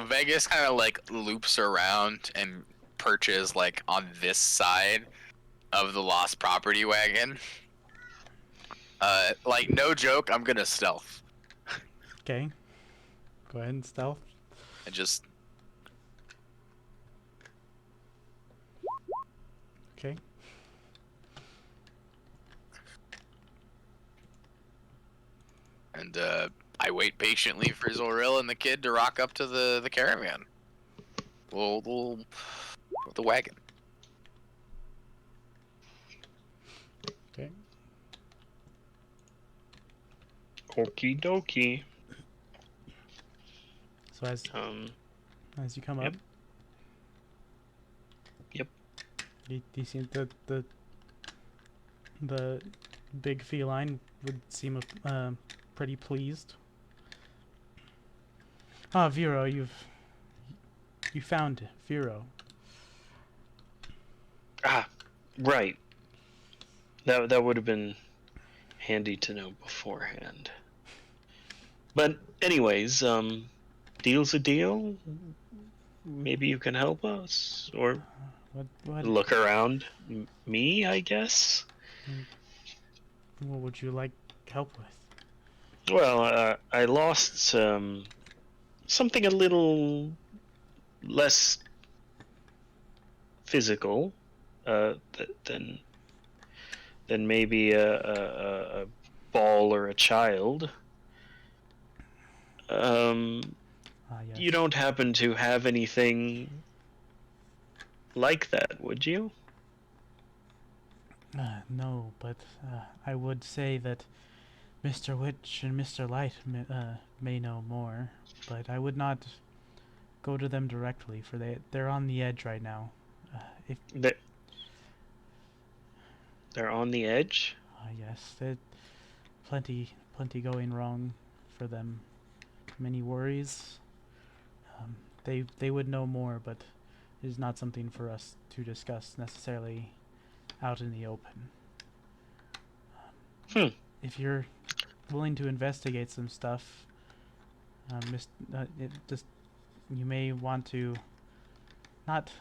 Vegas kind of like loops around and perches like on this side of the lost property wagon. Like no joke, I'm gonna stealth. Okay. Go ahead and stealth. And just. Okay. And I wait patiently for Zoril and the kid to rock up to the caravan. The wagon. Okay. Okie dokie. So as you come up. Yep. You see the big feline would seem pretty pleased. Ah, Vero, you found Vero. Ah, right. That would have been handy to know beforehand. But anyways, deal's a deal. Maybe you can help us, or What look around. Me, I guess. What would you like help with? Well, I lost something a little less physical than maybe a ball or a child. Yes. You don't happen to have anything like that, would you? No, but I would say that Mr. Witch and Mr. Light may know more, but I would not go to them directly, for they're on the edge right now. If They're, they're on the edge? Yes, plenty going wrong for them. Many worries. They would know more, but it is not something for us to discuss necessarily out in the open. Hmm. If you're willing to investigate some stuff, you may want to not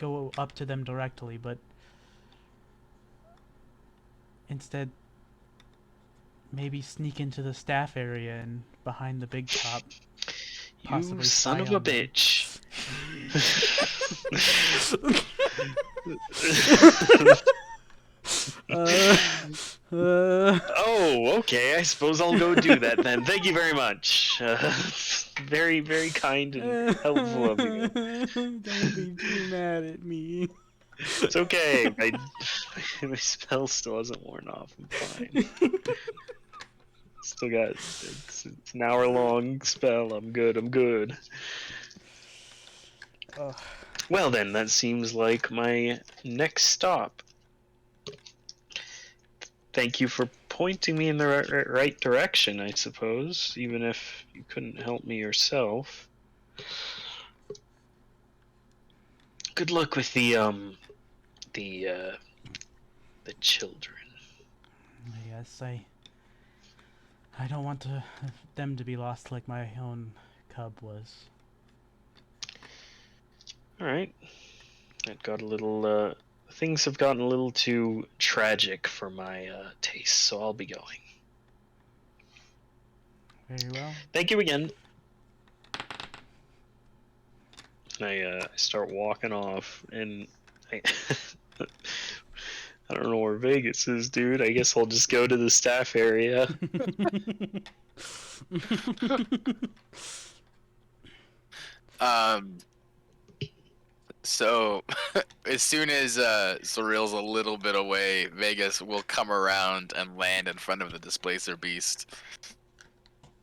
go up to them directly, but instead maybe sneak into the staff area and behind the big top, You possibly son spy of a on them. bitch. uh, Oh, okay. I suppose I'll go do that then. Thank you very much. Very, very kind and helpful of you. Don't be too mad at me. It's okay. My spell still hasn't worn off. I'm fine. Still got it's an hour long spell. I'm good. I'm good. Ugh. Well then, that seems like my next stop. Thank you for pointing me in the right direction, I suppose, even if you couldn't help me yourself. Good luck with the children. Yes, I don't want them to be lost like my own cub was. All right. It got a little. Things have gotten a little too tragic for my taste, so I'll be going. Very well. Thank you again. I start walking off, and I, I don't know where Vegas is, dude. I guess I'll just go to the staff area. So as soon as Surreal's a little bit away, Vegas will come around and land in front of the displacer beast.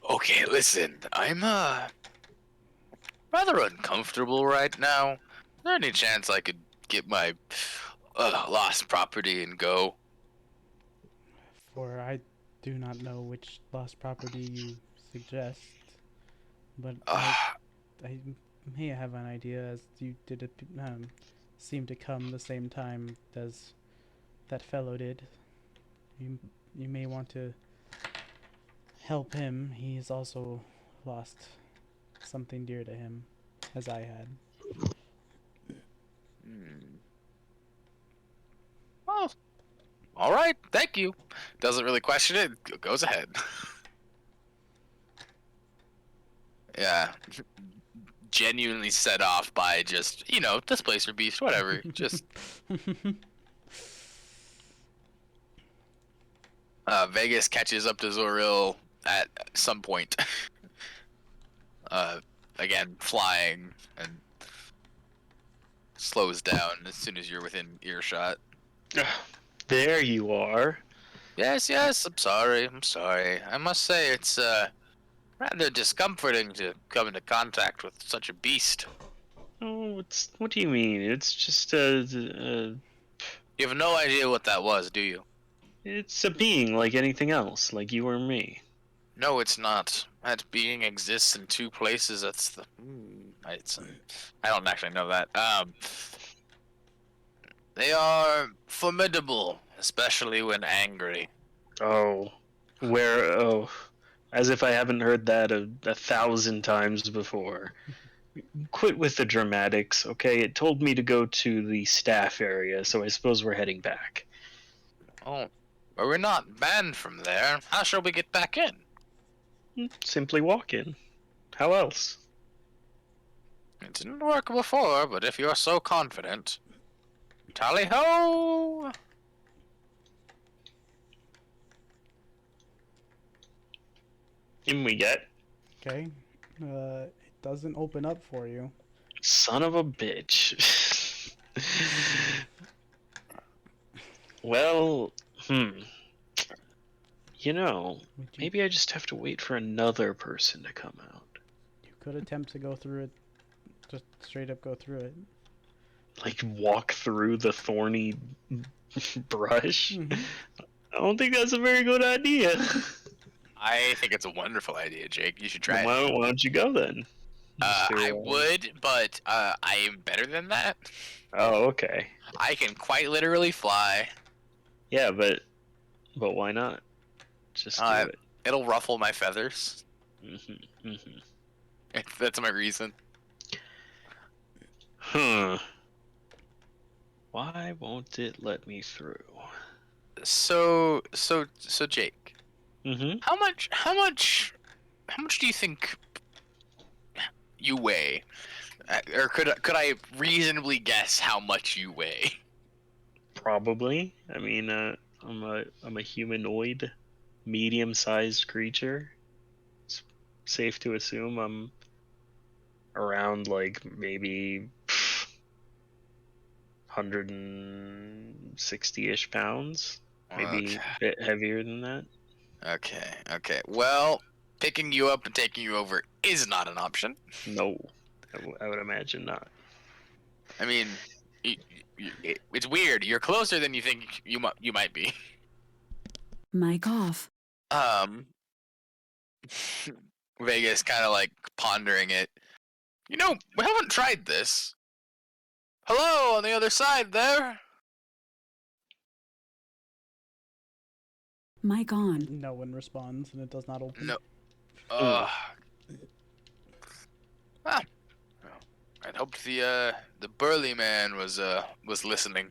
Okay, listen, I'm rather uncomfortable right now. Is there any chance I could get my lost property and go? For I do not know which lost property you suggest, but I may have an idea, as you did seem to come the same time as that fellow did. You you may want to help him. He's also lost something dear to him, as I had. Well, all right, thank you. Doesn't really question it. Goes ahead. Yeah, genuinely set off by just displacer beast, whatever. Just Vegas catches up to Zoril at some point. Again, flying and slows down as soon as you're within earshot. There you are. Yes, I'm sorry. I must say it's rather discomforting to come into contact with such a beast. Oh, what do you mean? It's just You have no idea what that was, do you? it's a being like anything else, like you or me. No, it's not. That being exists in two places. That's the. I don't actually know that. They are formidable, especially when angry. Oh, as if I haven't heard that a thousand times before. Quit with the dramatics, okay? It told me to go to the staff area, so I suppose we're heading back. Oh, but we're not banned from there. How shall we get back in? Simply walk in. How else? It didn't work before, but if you're so confident. Tally ho! In we get. Okay. It doesn't open up for you. Son of a bitch. Well, you know, Would you, maybe I just have to wait for another person to come out. you could attempt to go through it, just straight up go through it. Like, walk through the thorny brush? Mm-hmm. I don't think that's a very good idea. I think it's a wonderful idea, Jake. You should try Then it. why don't you go then? I would, but I am better than that. Oh, okay. I can quite literally fly. Yeah, but why not? Just do it. It'll ruffle my feathers. Mm-hmm, mm-hmm. That's my reason. Huh. Why won't it let me through? So Jake, Mm-hmm. how much do you think you weigh? Or could I reasonably guess how much you weigh? Probably. I mean, I'm a humanoid, medium-sized creature. It's safe to assume I'm around like maybe 160-ish pounds. Maybe Okay. a bit heavier than that. Okay. Well, picking you up and taking you over is not an option. No, I would imagine not. I mean, it's weird. You're closer than you think you might be. Mic off. Um, Vegas kind of like pondering it. You know, we haven't tried this. Hello, on the other side there. Mic on. No one responds, and it does not open. No. Ah, I'd hoped the burly man was listening.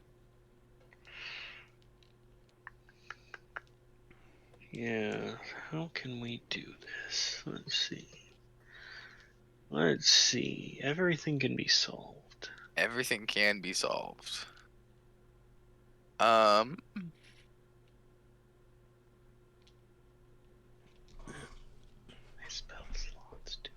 Yeah, how can we do this? Let's see. Everything can be solved. Everything can be solved. My spell slots, dude.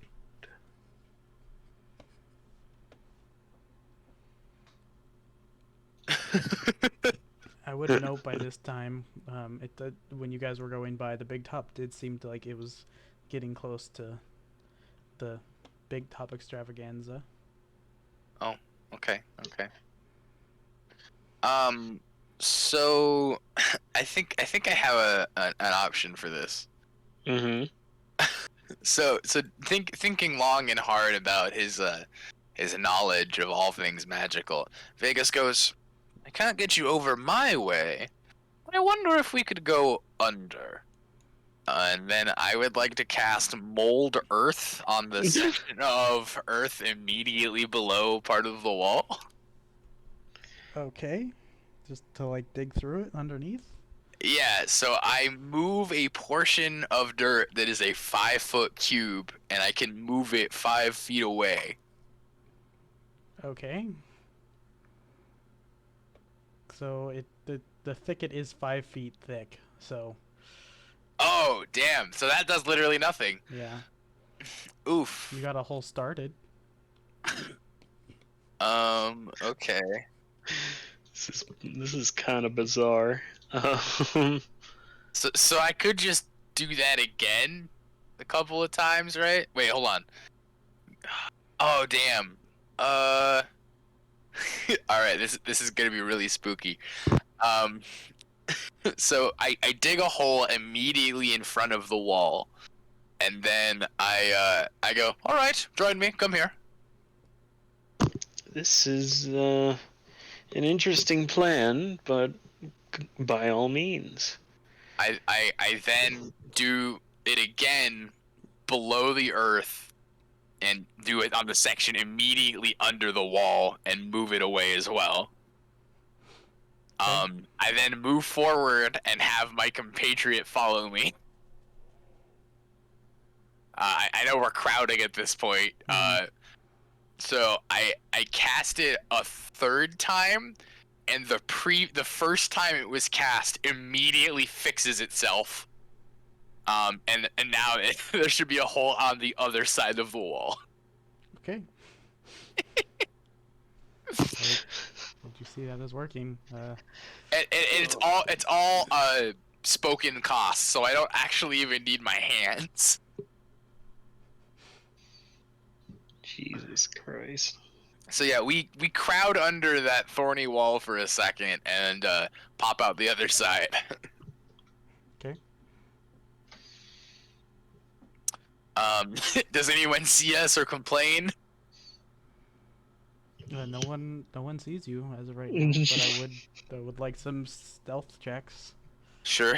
I would note by this time, when you guys were going by, the big top did seem to like it was getting close to the big top extravaganza. Oh, okay. So I think I have an option for this. Mm-hmm. So thinking long and hard about his knowledge of all things magical, Vegas goes, I can't get you over my way. I wonder if we could go under. And then I would like to cast Mold Earth on the section of Earth immediately below part of the wall. Okay, just to like dig through it underneath. Yeah, so I move a portion of dirt that is a 5-foot cube, and I can move it 5 feet away. Okay. So the thicket is 5 feet thick. So. Oh, damn. So that does literally nothing. Yeah. Oof. You got a hole started. Okay. This is kind of bizarre. So I could just do that again a couple of times, right? Wait, hold on. Oh, damn. All right, this is gonna be really spooky. So I dig a hole immediately in front of the wall, and then I go, all right, join me, come here. This is an interesting plan, but by all means. I then do it again below the earth and do it on the section immediately under the wall and move it away as well. I then move forward and have my compatriot follow me. I know we're crowding at this point. So I cast it a third time, and the first time it was cast immediately fixes itself. And now there should be a hole on the other side of the wall. Okay. see that is working. It's all spoken costs, so I don't actually even need my hands. Jesus Christ. So yeah, we crowd under that thorny wall for a second and pop out the other side. Okay. Does anyone see us or complain? No one sees you as of right now, but I would like some stealth checks. Sure.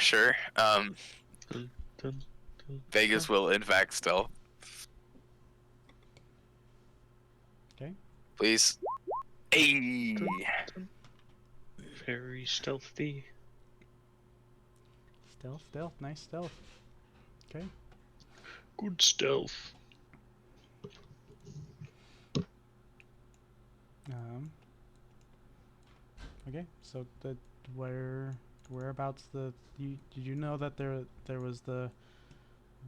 Dun, dun, dun. Vegas will in fact stealth. Okay. Please. Hey. Very stealthy. Stealth, nice stealth. Okay. Good stealth. Okay, so whereabouts did you know that there was the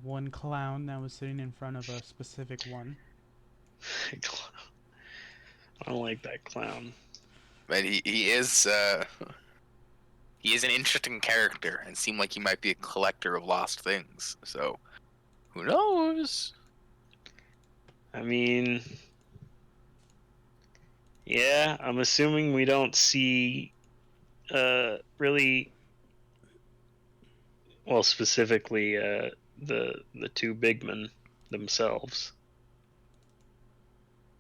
one clown that was sitting in front of a specific one? I don't like that clown. But he is an interesting character and seemed like he might be a collector of lost things. So who knows? I mean, yeah, I'm assuming we don't see really well, specifically the two big men themselves.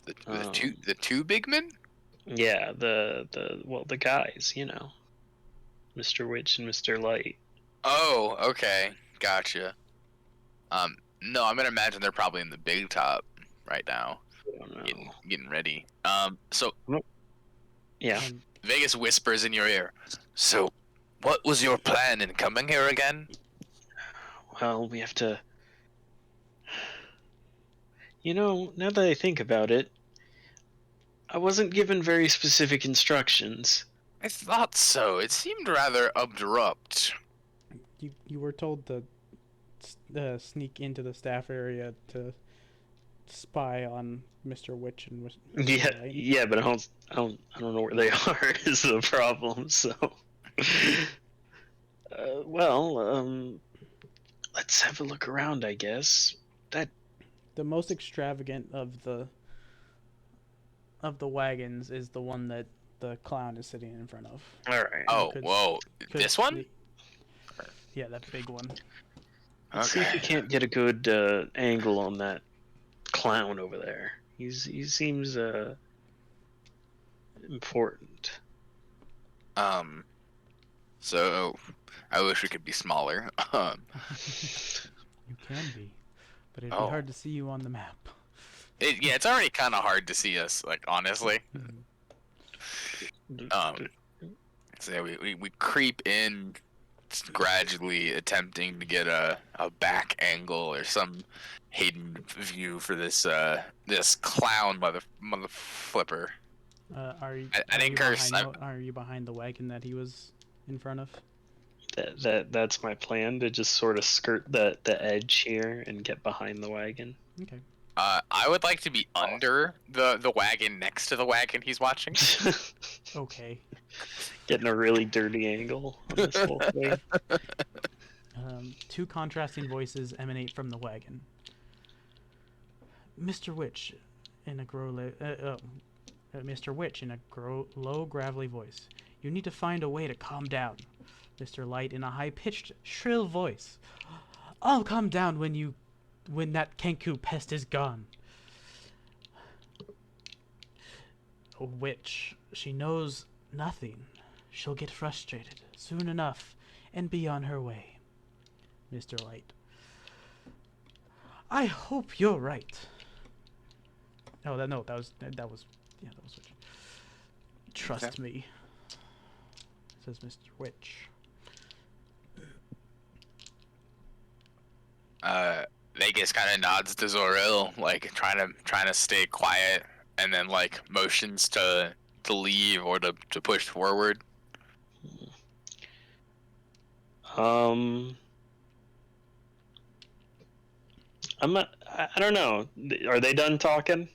The two big men? Yeah, the guys, Mr. Witch and Mr. Light. Oh, okay. Gotcha. No, I'm gonna imagine they're probably in the big top right now. I don't know. Getting ready. So Yeah. Vegas whispers in your ear. So, what was your plan in coming here again? Well, we have to. Now that I think about it, I wasn't given very specific instructions. I thought so. It seemed rather abrupt. You were told to sneak into the staff area to spy on Mr. Witch and Mr. Light. Yeah, but I don't know where they are is the problem. So, let's have a look around, I guess. The most extravagant of the wagons is the one that the clown is sitting in front of. All right. Oh, whoa! This one? Yeah, that big one. Let's see if we can't get a good angle on that clown over there. He seems important. So I wish we could be smaller. You can be, but it'd be hard to see you on the map. It's already kind of hard to see us, like, honestly. So yeah, we creep in, gradually attempting to get a back angle or some hidden view for this clown mother flipper. Are you behind the wagon that he was in front of? That's my plan, to just sort of skirt the edge here and get behind the wagon. Okay. I would like to be under the wagon next to the wagon he's watching. Okay. Getting a really dirty angle on this whole thing. Two contrasting voices emanate from the wagon. Mr. Witch, in a Mr. Witch in a low, gravelly voice. You need to find a way to calm down. Mr. Light in a high-pitched, shrill voice. I'll calm down when that Kenku pest is gone. A witch. She knows nothing. She'll get frustrated soon enough and be on her way. Mr. Light. I hope you're right. Oh, that was Witch. Trust me, says Mr. Witch. Vegas kind of nods to Zoril, like trying to stay quiet, and then like motions to leave or to push forward. I don't know. Are they done talking?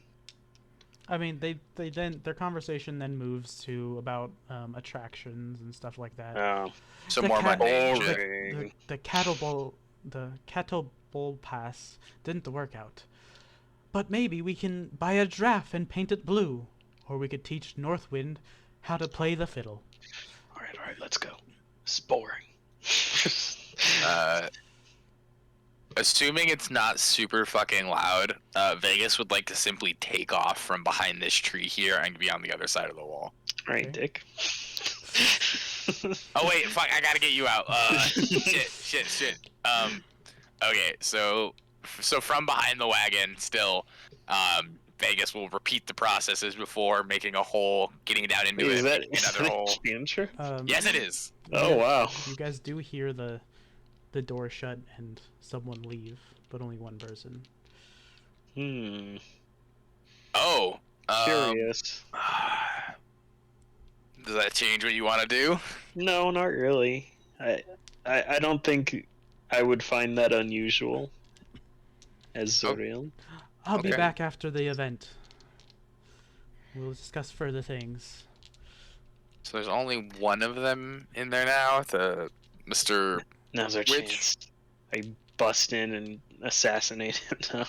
I mean, they then their conversation then moves to about attractions and stuff like that. Oh, Some The more cat- mundane the, shit. boring. the cattle bowl pass didn't work out. But maybe we can buy a giraffe and paint it blue, or we could teach Northwind how to play the fiddle. All right, let's go. It's boring. Uh, assuming it's not super fucking loud, Vegas would like to simply take off from behind this tree here and be on the other side of the wall. All right, Okay. Dick. Oh wait, fuck! I gotta get you out. Shit. Okay, so from behind the wagon, still, Vegas will repeat the process as before, making a hole, getting down into Wait, it, is that making another hole. cantrip? Yes, it is. Oh wow. You guys do hear the door shut and someone leave, but only one person. Oh. Curious. Does that change what you want to do? No, not really. I don't think I would find that unusual as Zoriel. I'll be Okay. back after the event. We'll discuss further things. So there's only one of them in there now. The Mr. Now's our Which- chance. I bust in and assassinate him now.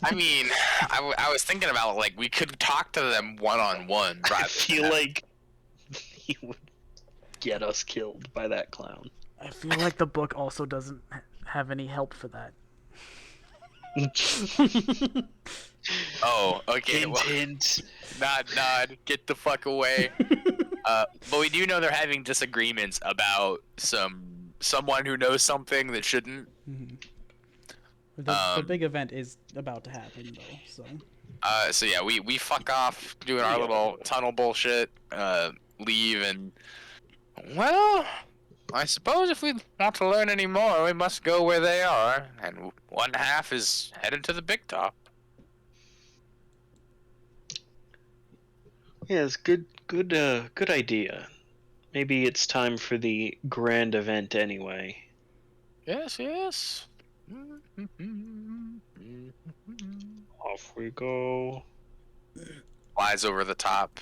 I mean, I was thinking about like we could talk to them one on one. I feel like he would get us killed by that clown. I feel like the book also doesn't have any help for that. Oh, okay. Hint, Well, hint. nod. Get the fuck away. But we do know they're having disagreements about someone who knows something that shouldn't. The big event is about to happen, though. So So yeah, we fuck off doing our little tunnel bullshit. Leave and well, I suppose if we want to learn any more, we must go where they are, and one half is headed to the big top. Yes, good idea. Maybe it's time for the grand event anyway. Yes. Off we go. Flies over the top,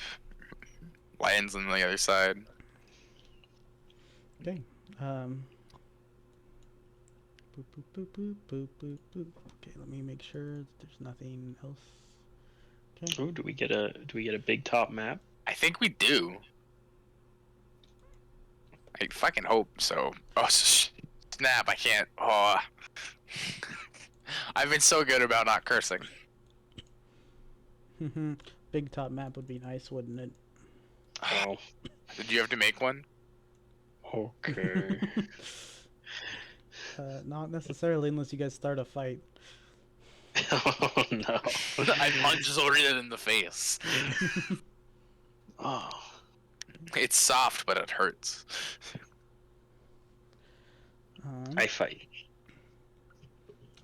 lands on the other side. okay. Boop, boop, boop, boop, boop, boop, boop. Okay, let me make sure that there's nothing else. Okay. Ooh, do we get a big top map? I think we do. I fucking hope so. Oh, snap, I can't. Oh. I've been so good about not cursing. Big top map would be nice, wouldn't it? Oh, Did you have to make one? okay. Not necessarily unless you guys start a fight. Oh no. I punch Zorian in the face. Oh. It's soft, but it hurts. I fight.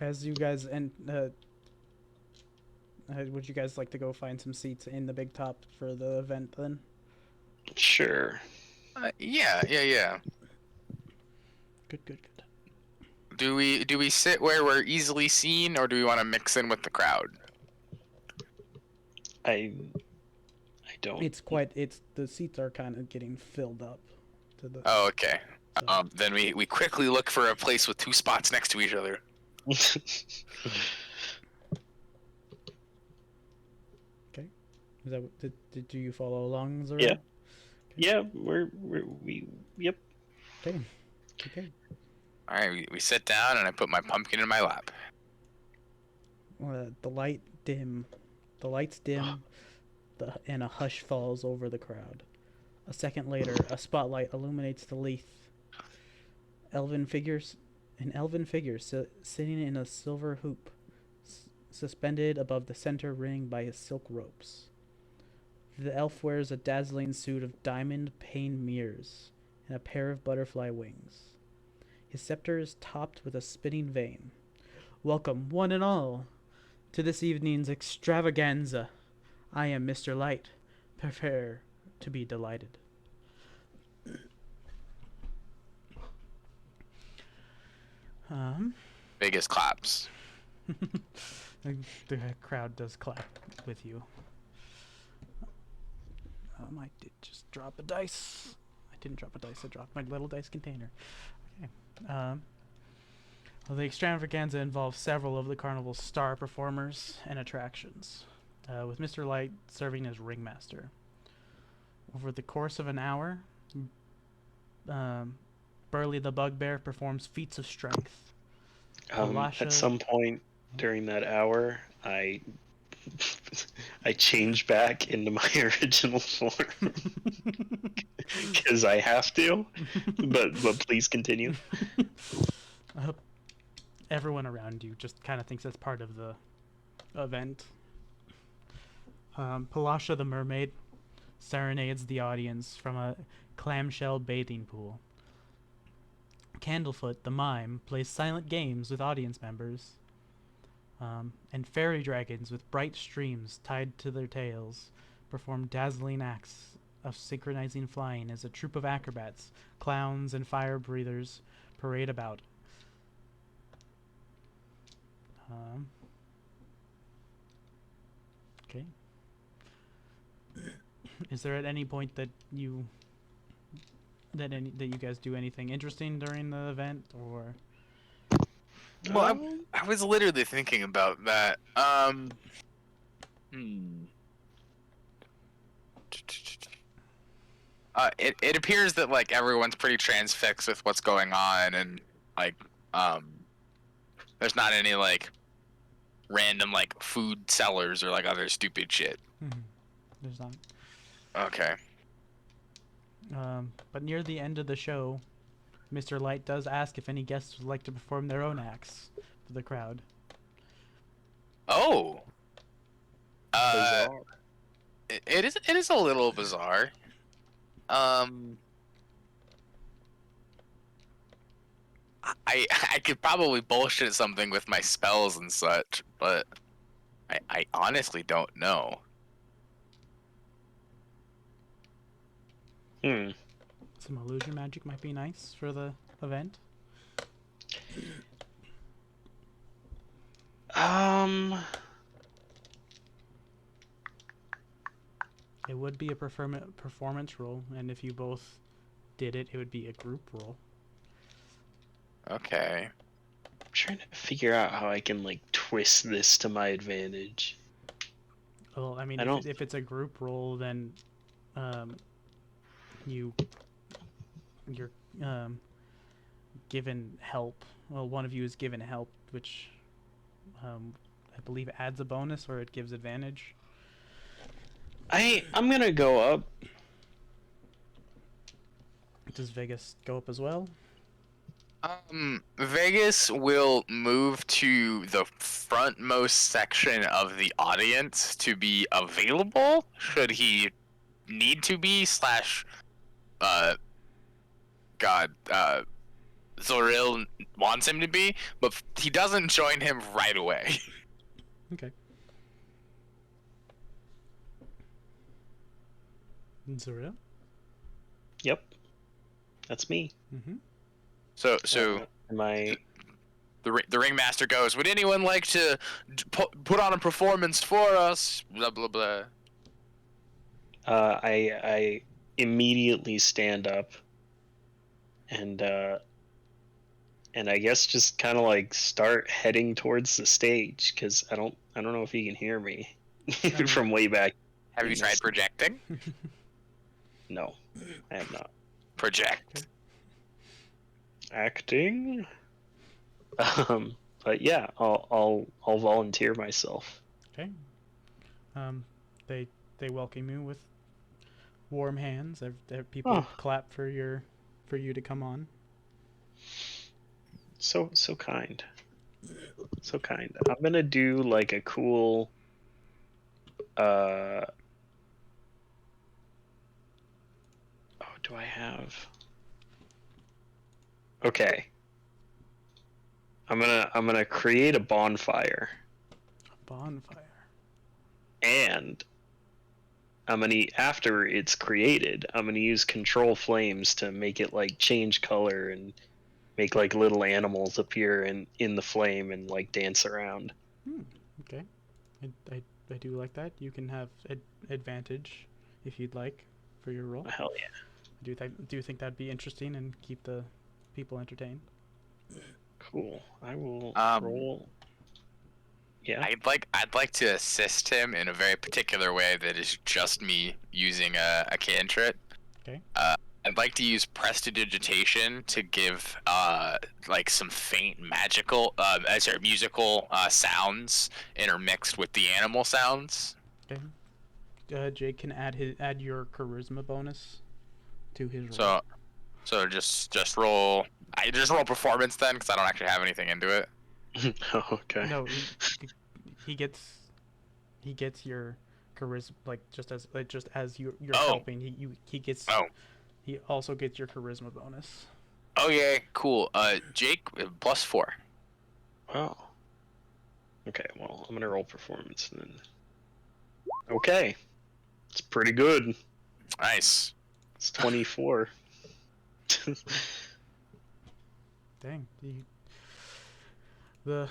As you guys would you guys like to go find some seats in the big top for the event then? Sure. Yeah. Good. Do we sit where we're easily seen, or do we want to mix in with the crowd? I don't. The seats are kind of getting filled up to the Oh, okay. so- Then we quickly look for a place with two spots next to each other. Okay. Is that did you follow along, Zora? Yeah. Yeah, we yep. Okay. All right, we sit down, and I put my pumpkin in my lap. The lights dim, and a hush falls over the crowd. A second later, a spotlight illuminates the Leith. An elven figure sitting in a silver hoop, suspended above the center ring by his silk ropes. The elf wears a dazzling suit of diamond pane mirrors and a pair of butterfly wings. His scepter is topped with a spinning vane. Welcome, one and all, to this evening's extravaganza. I am Mr. Light. Prepare to be delighted. Biggest claps. The crowd does clap with you. I did just drop a dice. I didn't drop a dice. I dropped my little dice container. Okay. Well, the extravaganza involves several of the carnival's star performers and attractions, with Mr. Light serving as ringmaster. Over the course of an hour, Burley the Bugbear performs feats of strength. At some point during that hour, I change back into my original form because I have to. But please continue. Everyone around you just kind of thinks that's part of the event. Palasha the Mermaid serenades the audience from a clamshell bathing pool. Candlefoot the Mime plays silent games with audience members. And fairy dragons with bright streams tied to their tails perform dazzling acts of synchronizing flying as a troupe of acrobats, clowns, and fire breathers parade about. Okay. Is there at any point that you guys do anything interesting during the event, or? Well, I was literally thinking about that. It appears that like everyone's pretty transfixed with what's going on, and like there's not any like random like food sellers or like other stupid shit. There's not. Okay. But near the end of the show, Mr. Light does ask if any guests would like to perform their own acts for the crowd. Oh. Bizarre. It is a little bizarre. I could probably bullshit something with my spells and such, but I honestly don't know. Some illusion magic might be nice for the event. It would be a performance roll, and if you both did it, it would be a group roll. Okay. I'm trying to figure out how I can like twist this to my advantage. Well, I mean, if it's a group roll, then you're given help. Well, one of you is given help, which I believe adds a bonus, or it gives advantage. I'm gonna go up. Does Vegas go up as well? Vegas will move to the frontmost section of the audience to be available should he need to be Zoril wants him to be, but he doesn't join him right away. Okay. Zoril? Yep. That's me. Mm-hmm. So am I? The ringmaster goes, "Would anyone like to put on a performance for us?" Blah blah blah. I immediately stand up, and I guess just kind of like start heading towards the stage because I don't know if he can hear me from way back. Have you tried projecting? No, I have not. Project. Acting. But yeah, I'll volunteer myself. Okay. They welcome you with warm hands. People clap for you to come on. So kind. So kind. I'm gonna do like a cool oh, do I have? Okay. I'm gonna create a bonfire. A bonfire. And after it's created, I'm gonna use control flames to make it like change color and make like little animals appear in the flame and like dance around. Okay. I do like that. You can have advantage if you'd like. for your roll. Hell yeah. Do you think that'd be interesting and keep the people entertained? Cool. I will Um, roll. Yeah. I'd like to assist him in a very particular way that is just me using a cantrip. Okay. I'd like to use prestidigitation to give like some faint magical musical sounds intermixed with the animal sounds. Okay. Jake can add your charisma bonus to his roll. So just roll. I just roll performance then, because I don't actually have anything into it. Oh, okay. No, he gets your charisma, like just as you're helping. He gets. Oh. He also gets your charisma bonus. Oh yeah, cool. Jake +4. Wow. Okay, well, I'm gonna roll performance and then. Okay. It's pretty good. Nice. It's 24. Dang. The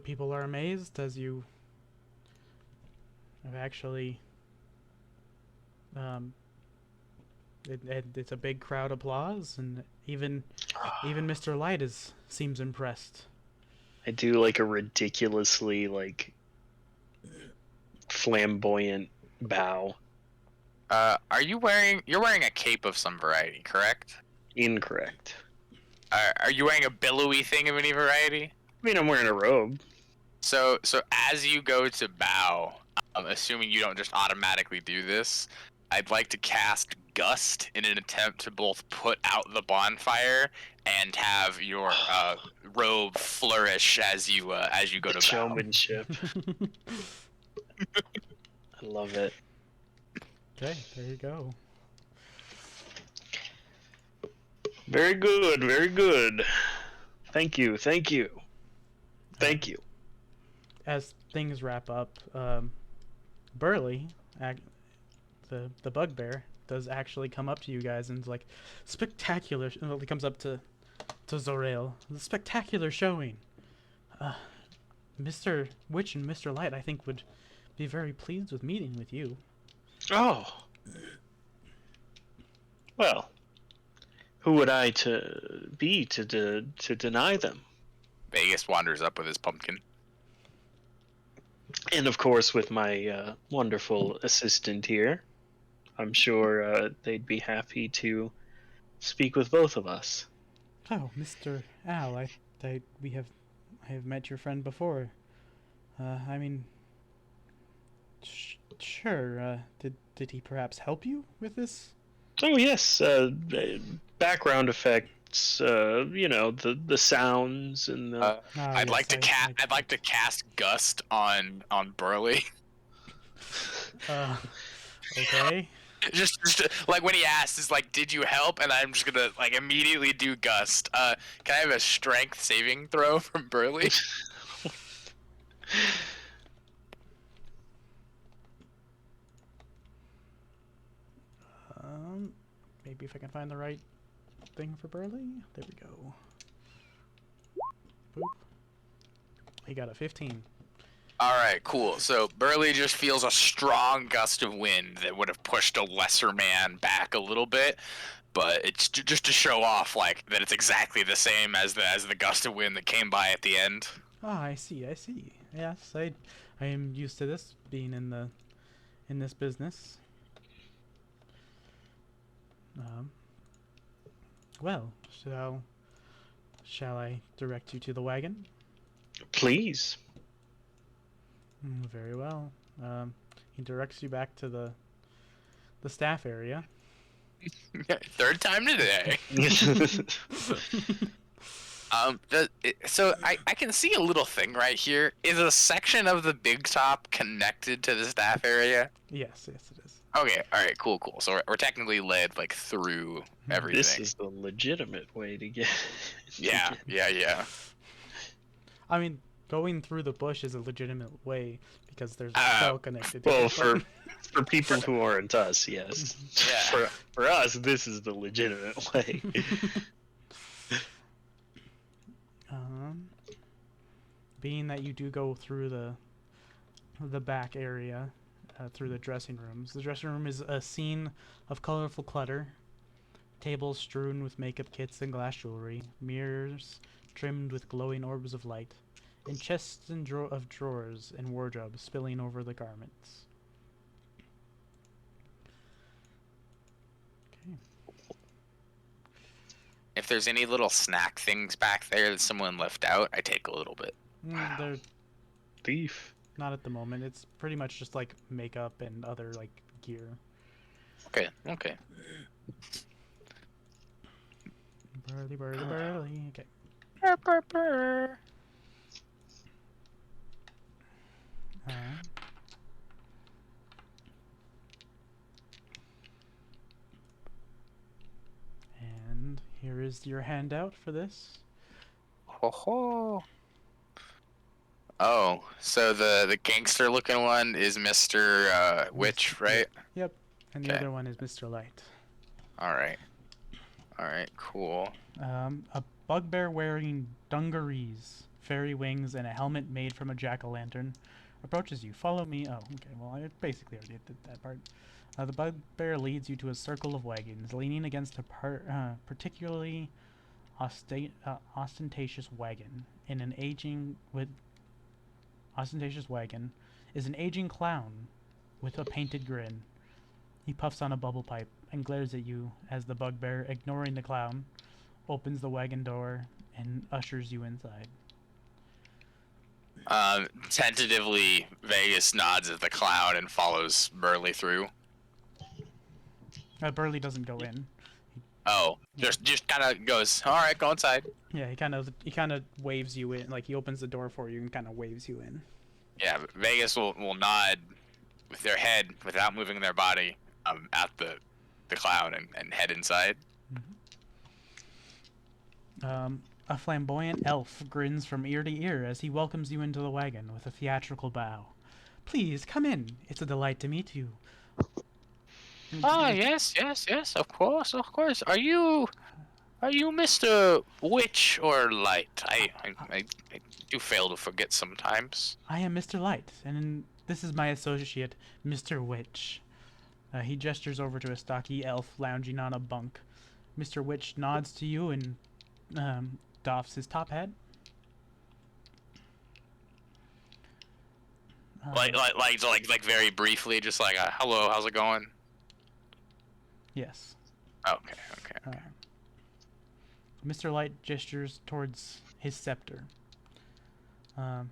people are amazed as you have actually. It's a big crowd applause, and even Mr. Light seems impressed. I do like a ridiculously flamboyant bow. You're wearing a cape of some variety, correct? Incorrect. Are you wearing a billowy thing of any variety? I mean, I'm wearing a robe. So as you go to bow, assuming you don't just automatically do this, I'd like to cast Gust in an attempt to both put out the bonfire and have your robe flourish as you go to bow. Showmanship. I love it. Okay, there you go. Very good, very good. Thank you. As things wrap up, Burley, the bugbear, does actually come up to you guys and is like, spectacular. Well, he comes up to Zorail. The spectacular showing. Mr. Witch and Mr. Light, I think, would be very pleased with meeting with you. Oh. Well, who would I be to deny them? Vegas wanders up with his pumpkin. And of course, with my wonderful assistant here, I'm sure they'd be happy to speak with both of us. Oh, Mr. Al, I have met your friend before. I mean, sure. Did he perhaps help you with this? Oh yes, background effects. The sounds and the. I'd like to cast Gust on Burley. Okay. just like when he asks, is like, did you help? And I'm just gonna like immediately do Gust. Can I have a strength saving throw from Burley? Maybe if I can find the right thing for Burley. There we go. Boop. He got a 15. All right, cool. So Burley just feels a strong gust of wind that would have pushed a lesser man back a little bit, but it's just to show off like that it's exactly the same as the gust of wind that came by at the end. Ah, I see. Yes, I am used to this, being in this business. Well, shall I direct you to the wagon? Please. Very well. He directs you back to the staff area. Third time today. So I can see a little thing right here. Is a section of the big top connected to the staff area? Yes, it is. Okay, all right, cool. So we're technically led like through everything. This is the legitimate way to get. Yeah. I mean, going through the bush is a legitimate way because there's a spell connected to well, it. for people who aren't us, yes. Yeah. For us, this is the legitimate way. Being that you do go through the back area, through the dressing rooms. The dressing room is a scene of colorful clutter, tables strewn with makeup kits and glass jewelry, mirrors trimmed with glowing orbs of light, and chests and of drawers and wardrobes spilling over the garments. Okay. If there's any little snack things back there that someone left out, I take a little bit. Wow. They're Thief. not at the moment. It's pretty much just like makeup and other like gear. Okay, okay. Burly, burly, burly. Okay. Burr, burr, burr. And here is your handout for this. Ho ho. Oh, so the gangster looking one is Mr. Witch, right? Yep. And the Okay. other one is Mr. Light. Alright. Alright, cool. A bugbear wearing dungarees, fairy wings, and a helmet made from a jack-o'-lantern approaches you. Follow me. Oh, okay. Well, I basically already did that part. The bugbear leads you to a circle of wagons, leaning against a particularly ostentatious wagon. Ostentatious wagon is an aging clown with a painted grin. He puffs on a bubble pipe and glares at you as the bugbear, ignoring the clown, opens the wagon door and ushers you inside. Tentatively, Vegas nods at the clown and follows Burley through. Burley doesn't go in. Oh, just kind of goes, alright, go inside. Yeah, he kind of waves you in, like he opens the door for you and kind of waves you in. Yeah, Vegas will nod with their head without moving their body at the clown and head inside. A flamboyant elf grins from ear to ear as he welcomes you into the wagon with a theatrical bow. Please, come in. It's a delight to meet you. Ah, yes, of course. Are you Mr. Witch or Light? I do fail to forget sometimes. I am Mr. Light, and this is my associate, Mr. Witch. He gestures over to a stocky elf lounging on a bunk. Mr. Witch nods to you and doffs his top hat. Like very briefly, just like, hello, how's it going? Yes. Okay. Mr. Light gestures towards his scepter and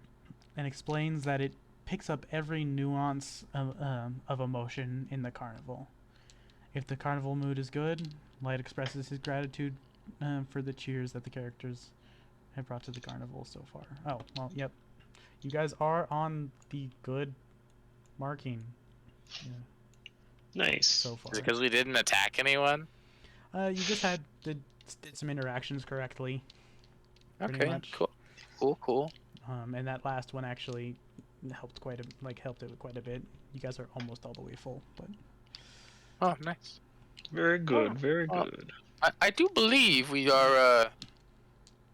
explains that it picks up every nuance of emotion in the carnival. If the carnival mood is good, Light expresses his gratitude for the cheers that the characters have brought to the carnival so far. Oh, well, yep. You guys are on the good marking. Yeah. Nice. So far. Because we didn't attack anyone? You just did some interactions correctly. Pretty Okay, much. Cool. And that last one actually helped helped it quite a bit. You guys are almost all the way full, but. Oh, nice. Very good. Very good. I do believe we are.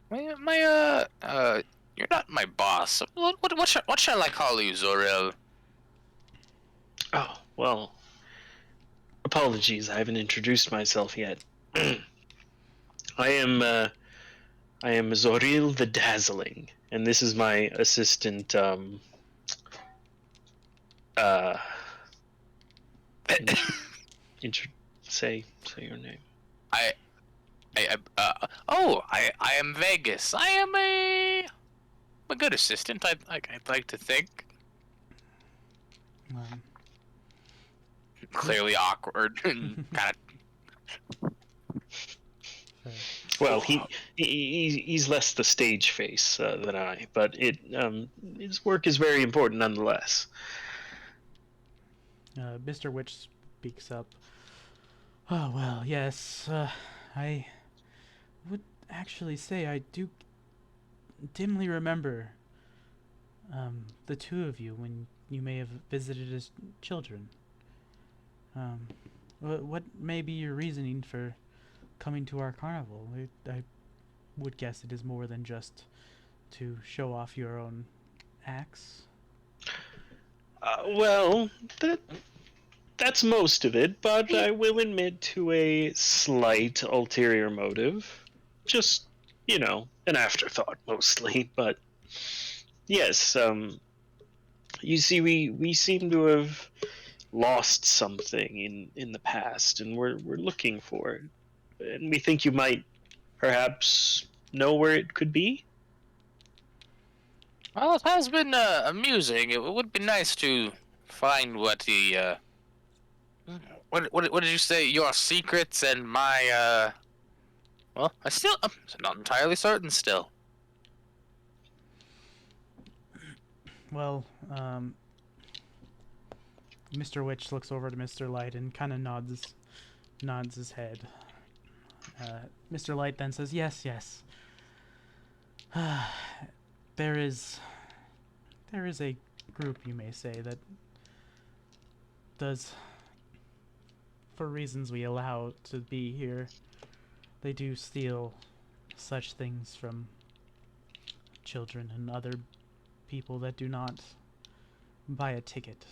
You're not my boss. What shall I call you, Zorel? Oh, well. Apologies, I haven't introduced myself yet. I am Zoril the Dazzling, and this is my assistant, say your name. I am Vegas. I am a good assistant. I'd like to think. Clearly awkward and kind of. Well, he's less the stage face than I, but his work is very important nonetheless. Mr. Witch speaks up. Oh, well, yes. I would actually say I do dimly remember the two of you when you may have visited as children. What may be your reasoning for coming to our carnival? I would guess it is more than just to show off your own acts. Well, that's most of it, but I will admit to a slight ulterior motive. Just, an afterthought mostly, but yes, you see, we seem to have lost something in the past, and we're looking for it, and we think you might perhaps know where it could be. Well, it has been amusing. It would be nice to find what the what did you say? Your secrets and my well, I'm not entirely certain still. Well, Mr. Witch looks over to Mr. Light and kind of nods his head. Mr. Light then says, "Yes, yes. there is a group, you may say, that does, for reasons we allow to be here, they do steal such things from children and other people that do not buy a ticket."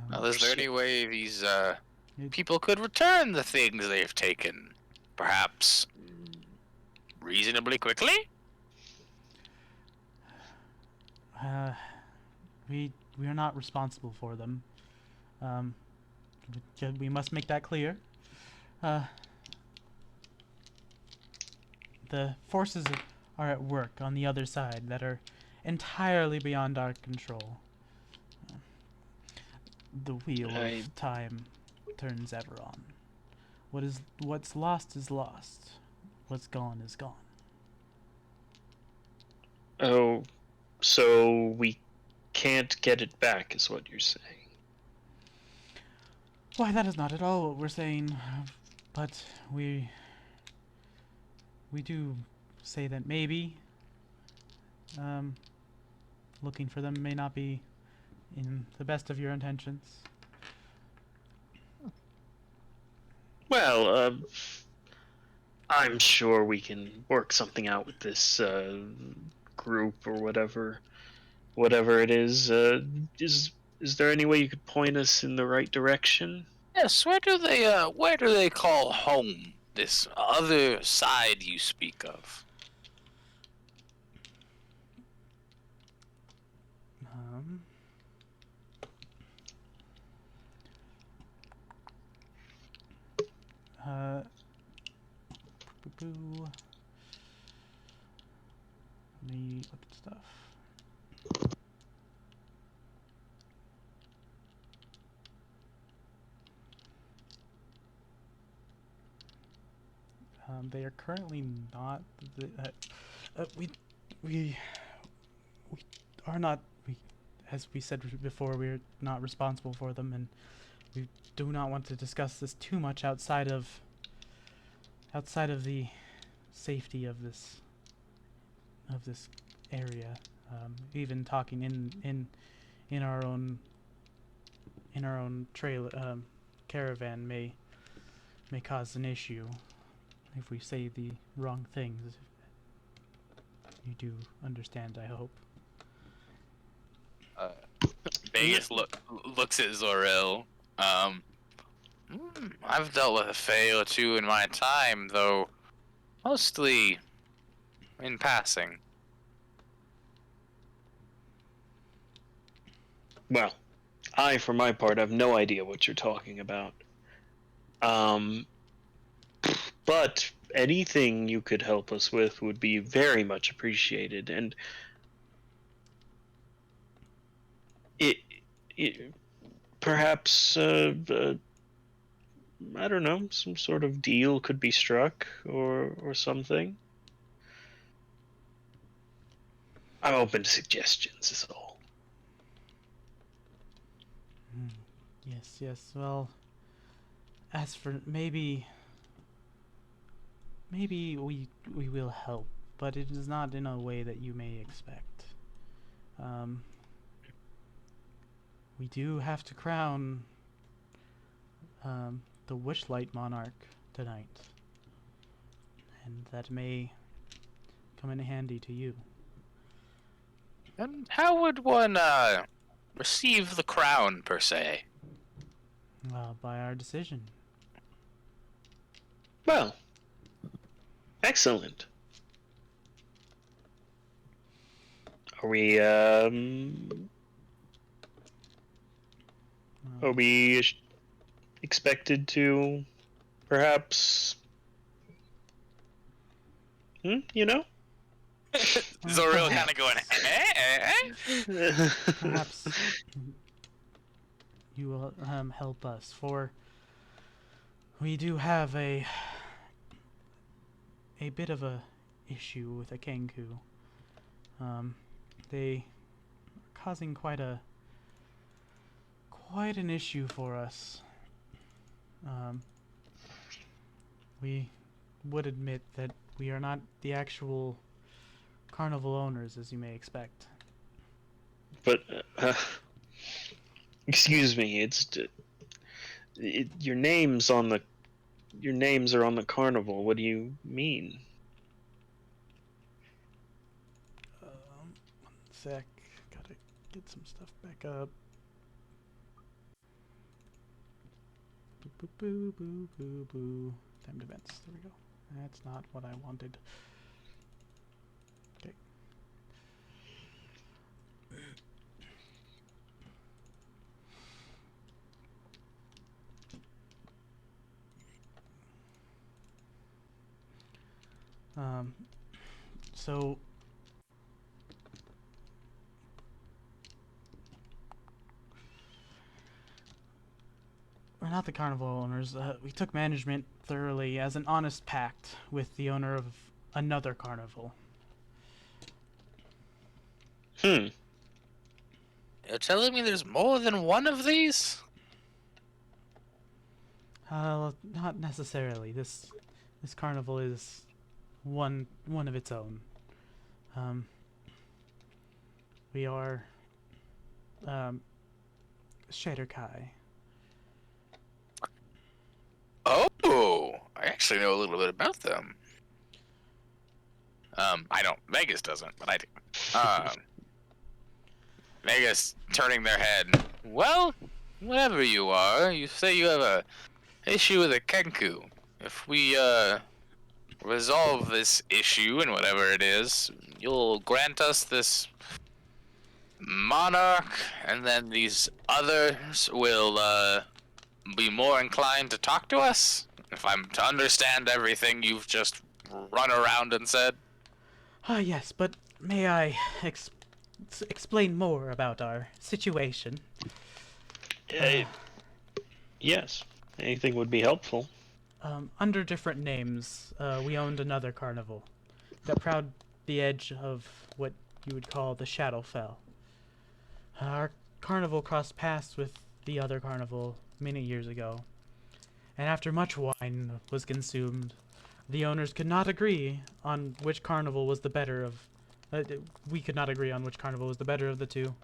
Well, is there any way these people could return the things they've taken? Perhaps reasonably quickly? We are not responsible for them. We must make that clear. The forces are at work on the other side that are entirely beyond our control. The wheel of time turns ever on. What's lost is lost. What's gone is gone. Oh, so we can't get it back, is what you're saying? Why, that is not at all what we're saying, but we do say that maybe looking for them may not be in the best of your intentions. Well, I'm sure we can work something out with this group or whatever it is. Is there any way you could point us in the right direction? Yes, where do they call home? This other side you speak of. Um, uh, boo. Let me look at stuff. They are currently not. We are not. As we said before, we're not responsible for them, and we do not want to discuss this too much outside of the safety of this area. Even talking in our own trailer caravan may cause an issue if we say the wrong things. You do understand, I hope. Vegas looks at Zorel. I've dealt with a fae or two in my time, though mostly in passing. Well, I, for my part, have no idea what you're talking about. But anything you could help us with would be very much appreciated, and it perhaps I don't know, some sort of deal could be struck or something. I'm open to suggestions, is all. Yes. Well, as for maybe we will help, but it is not in a way that you may expect. We do have to crown the Witchlight monarch tonight, and that may come in handy to you. And how would one receive the crown per se? By our decision. Well, excellent. Are we expected to perhaps you know? Zoriel perhaps. kind of going, Perhaps you will help us, for we do have a bit of a issue with a Kenku. They are causing quite an issue for us. We would admit that we are not the actual carnival owners, as you may expect. But excuse me, your names are on the carnival. What do you mean? One sec. Gotta get some stuff back up. Boo boo boo boo boo boo. Timed events. There we go. That's not what I wanted. Okay. So we're not the carnival owners. We took management thoroughly as an honest pact with the owner of another carnival. You're telling me there's more than one of these? Not necessarily. This carnival is one of its own. We are Shaderkai. Oh, I actually know a little bit about them. I don't. Vegas doesn't, but I do. Vegas turning their head. Well, whatever you are, you say you have a issue with a Kenku. If we resolve this issue and whatever it is, you'll grant us this monarch, and then these others will be more inclined to talk to us? If I'm to understand everything you've just run around and said? Yes, but may I explain more about our situation? Yes. Anything would be helpful. Under different names, we owned another carnival that prowled the edge of what you would call the Shadowfell. Our carnival crossed paths with the other carnival many years ago, and after much wine was consumed, the owners could not agree on which carnival was the better of. We could not agree on which carnival was the better of the two.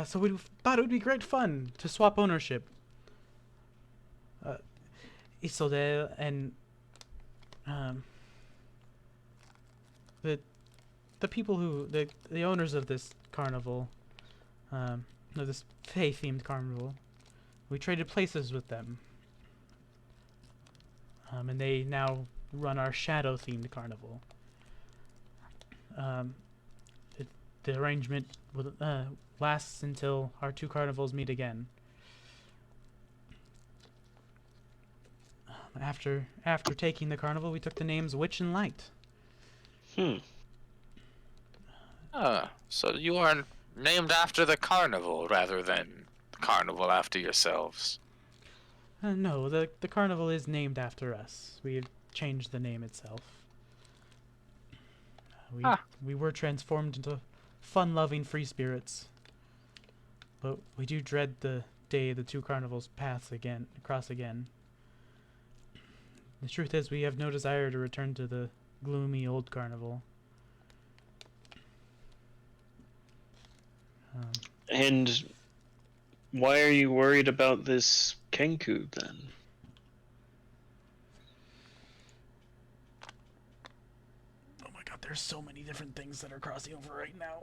So we thought it would be great fun to swap ownership. Isolde and the people who the owners of this carnival, this Fae-themed carnival, we traded places with them. And they now run our Shadow-themed carnival. The arrangement lasts until our two carnivals meet again. After taking the carnival, we took the names Witch and Light. So you are named after the carnival rather than the carnival after yourselves. No, the carnival is named after us. We have changed the name itself. We were transformed into fun-loving free spirits, but we do dread the day the two carnivals cross again. The truth is, we have no desire to return to the gloomy old carnival. And why are you worried about this Kenku then? Oh my god, There's so many different things that are crossing over right now.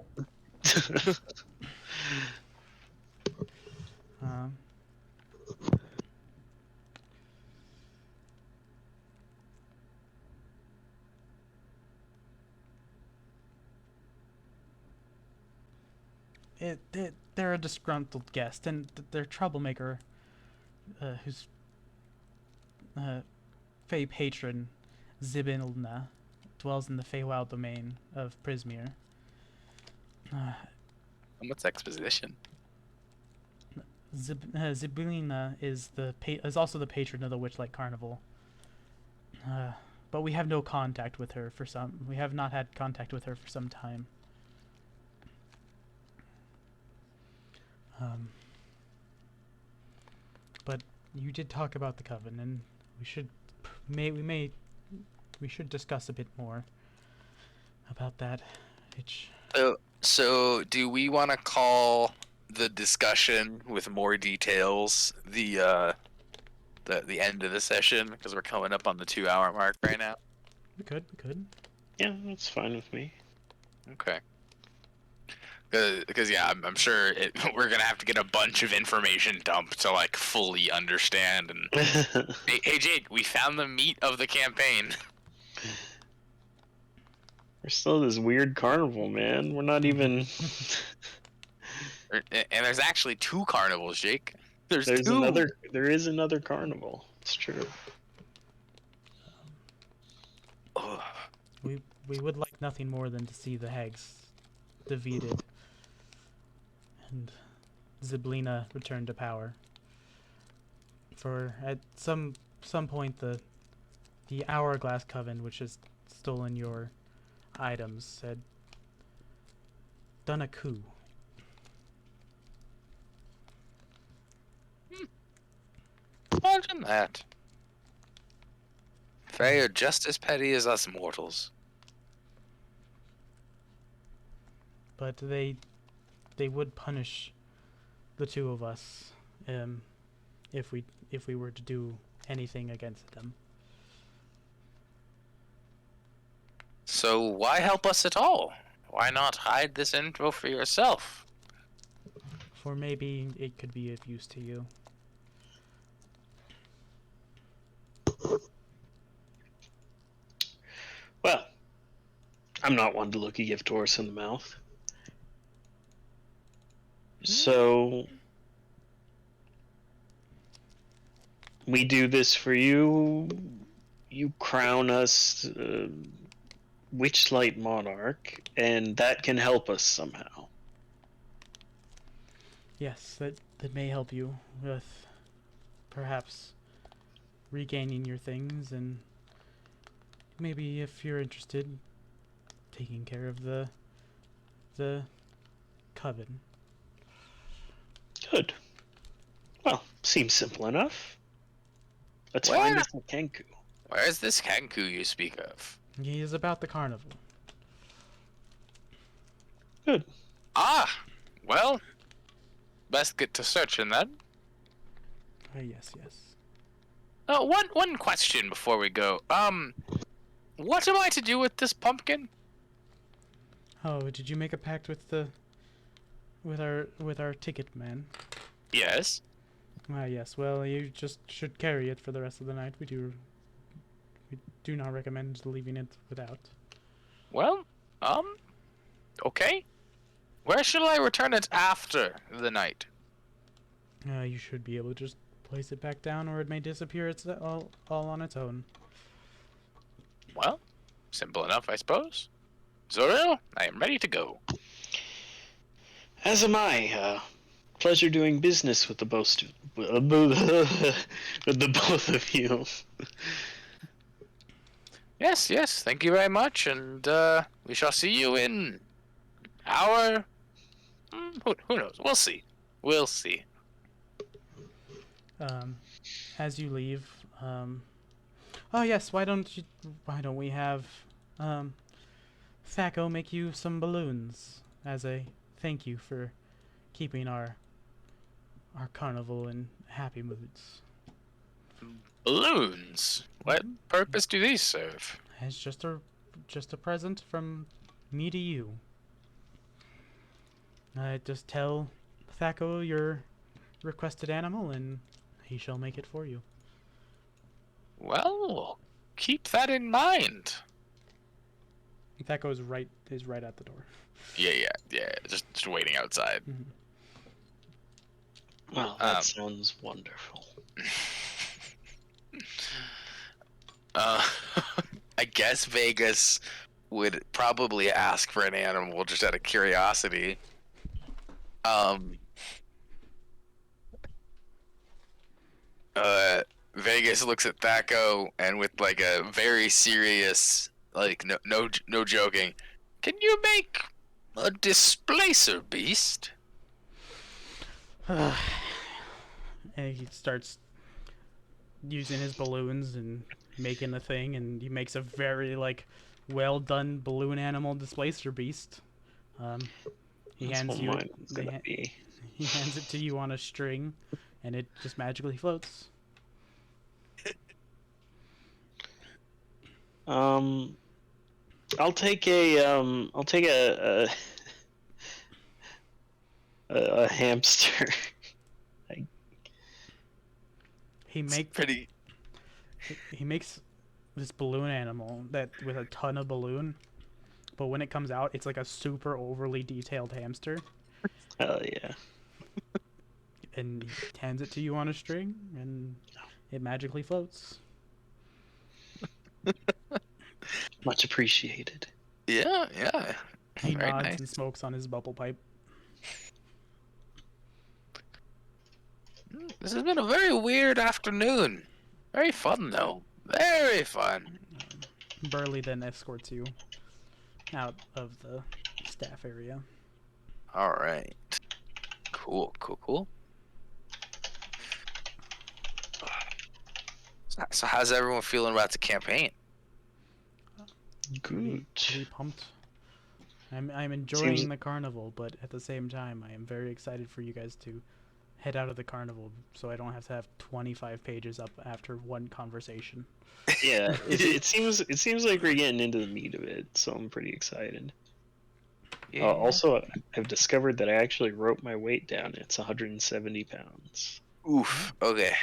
Um, they're a disgruntled guest, and their troublemaker, who's Fey patron, Zibinlna, dwells in the Feywild domain of Prismere. What's exposition? Zibinlna is also the patron of the Witchlight Carnival. But we have no contact with her we have not had contact with her for some time. But you did talk about the coven, and we should discuss a bit more about that. So do we want to call the discussion with more details the end of the session, because we're coming up on the 2-hour mark right now? We could. Yeah, that's fine with me. Okay. Because yeah, I'm sure we're gonna have to get a bunch of information dumped to like fully understand. And hey Jake, we found the meat of the campaign. There's still this weird carnival, man. We're not even. And there's actually 2 carnivals, Jake. There's 2. There is another carnival. It's true. We would like nothing more than to see the hags defeated and Zyblina return to power. For at some point the Hourglass Coven, which has stolen your items, had done a coup. Imagine that. They are just as petty as us mortals. But they would punish the 2 of us if we were to do anything against them. So why help us at all? Why not hide this info for yourself? For maybe it could be of use to you. Well, I'm not one to look a gift horse in the mouth. So we do this for you. You crown us Witchlight Monarch, and that can help us somehow. Yes, that may help you with perhaps regaining your things, and maybe if you're interested, taking care of the coven. Good. Well, seems simple enough. Let's find us a Kenku. Where's this Kenku you speak of? He is about the carnival. Good. Ah, well, best get to searching then. Yes. One question before we go. What am I to do with this pumpkin? Oh, did you make a pact with our ticket man? Yes. Yes. Well, you just should carry it for the rest of the night. We do not recommend leaving it without. Well, okay. Where shall I return it after the night? You should be able to just place it back down, or it may disappear all on its own. Well, simple enough, I suppose. Zoriel, I am ready to go. As am I. Pleasure doing business with the both of you. Yes, thank you very much, and we shall see you in hour. Who knows? We'll see. As you leave, oh yes, why don't we have Thaco make you some balloons as a thank you for keeping our carnival in happy moods. Balloons? What purpose do these serve? It's just a just a present from me to you. Just tell Thaco your requested animal, and he shall make it for you. Well, keep that in mind. Thaco is right at the door. Yeah. Just waiting outside. Mhm. Well, that sounds wonderful. I guess Vegas would probably ask for an animal just out of curiosity. Vegas looks at Thaco and with like a very serious, like no joking. Can you make a displacer beast? And he starts using his balloons and making a thing, and he makes a very like well done balloon animal displacer beast. He That's hands what you mine was gonna be. he hands it to you on a string, and it just magically floats. I'll take a hamster. He It's make pretty. he makes this balloon animal that with a ton of balloon, but when it comes out, it's like a super overly detailed hamster, Hell yeah. and he hands it to you on a string, and it magically floats. Much appreciated. Yeah. He Very nods nice. and smokes on his bubble pipe. This has been a very weird afternoon. Very fun though. Very fun. Burley then escorts you out of the staff area. All right. Cool. So how's everyone feeling about the campaign? Good. Pretty pumped. I'm enjoying the carnival, but at the same time, I am very excited for you guys to head out of the carnival, so I don't have to have 25 pages up after one conversation. Yeah, it seems like we're getting into the meat of it, so I'm pretty excited. Yeah. Also, I've discovered that I actually wrote my weight down. It's 170 pounds. Oof. Okay.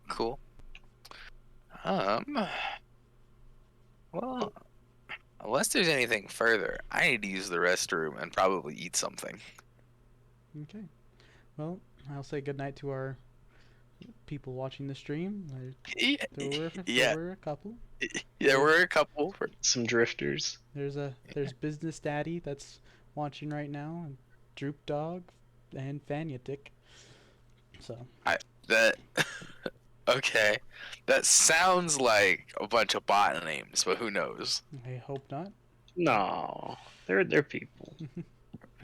Cool. Well, unless there's anything further, I need to use the restroom and probably eat something. Okay. Well, I'll say goodnight to our people watching the stream. There were a couple. There were a couple. Some drifters. There's Business Daddy that's watching right now, and Droop Dog, and Fanatic. So. Okay. That sounds like a bunch of bot names, but who knows? I hope not. No, they're people.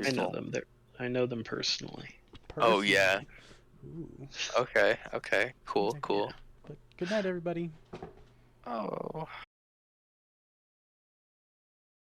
I know them. I know them personally. Oh yeah. Ooh. Okay. Cool. But good night, everybody. Oh.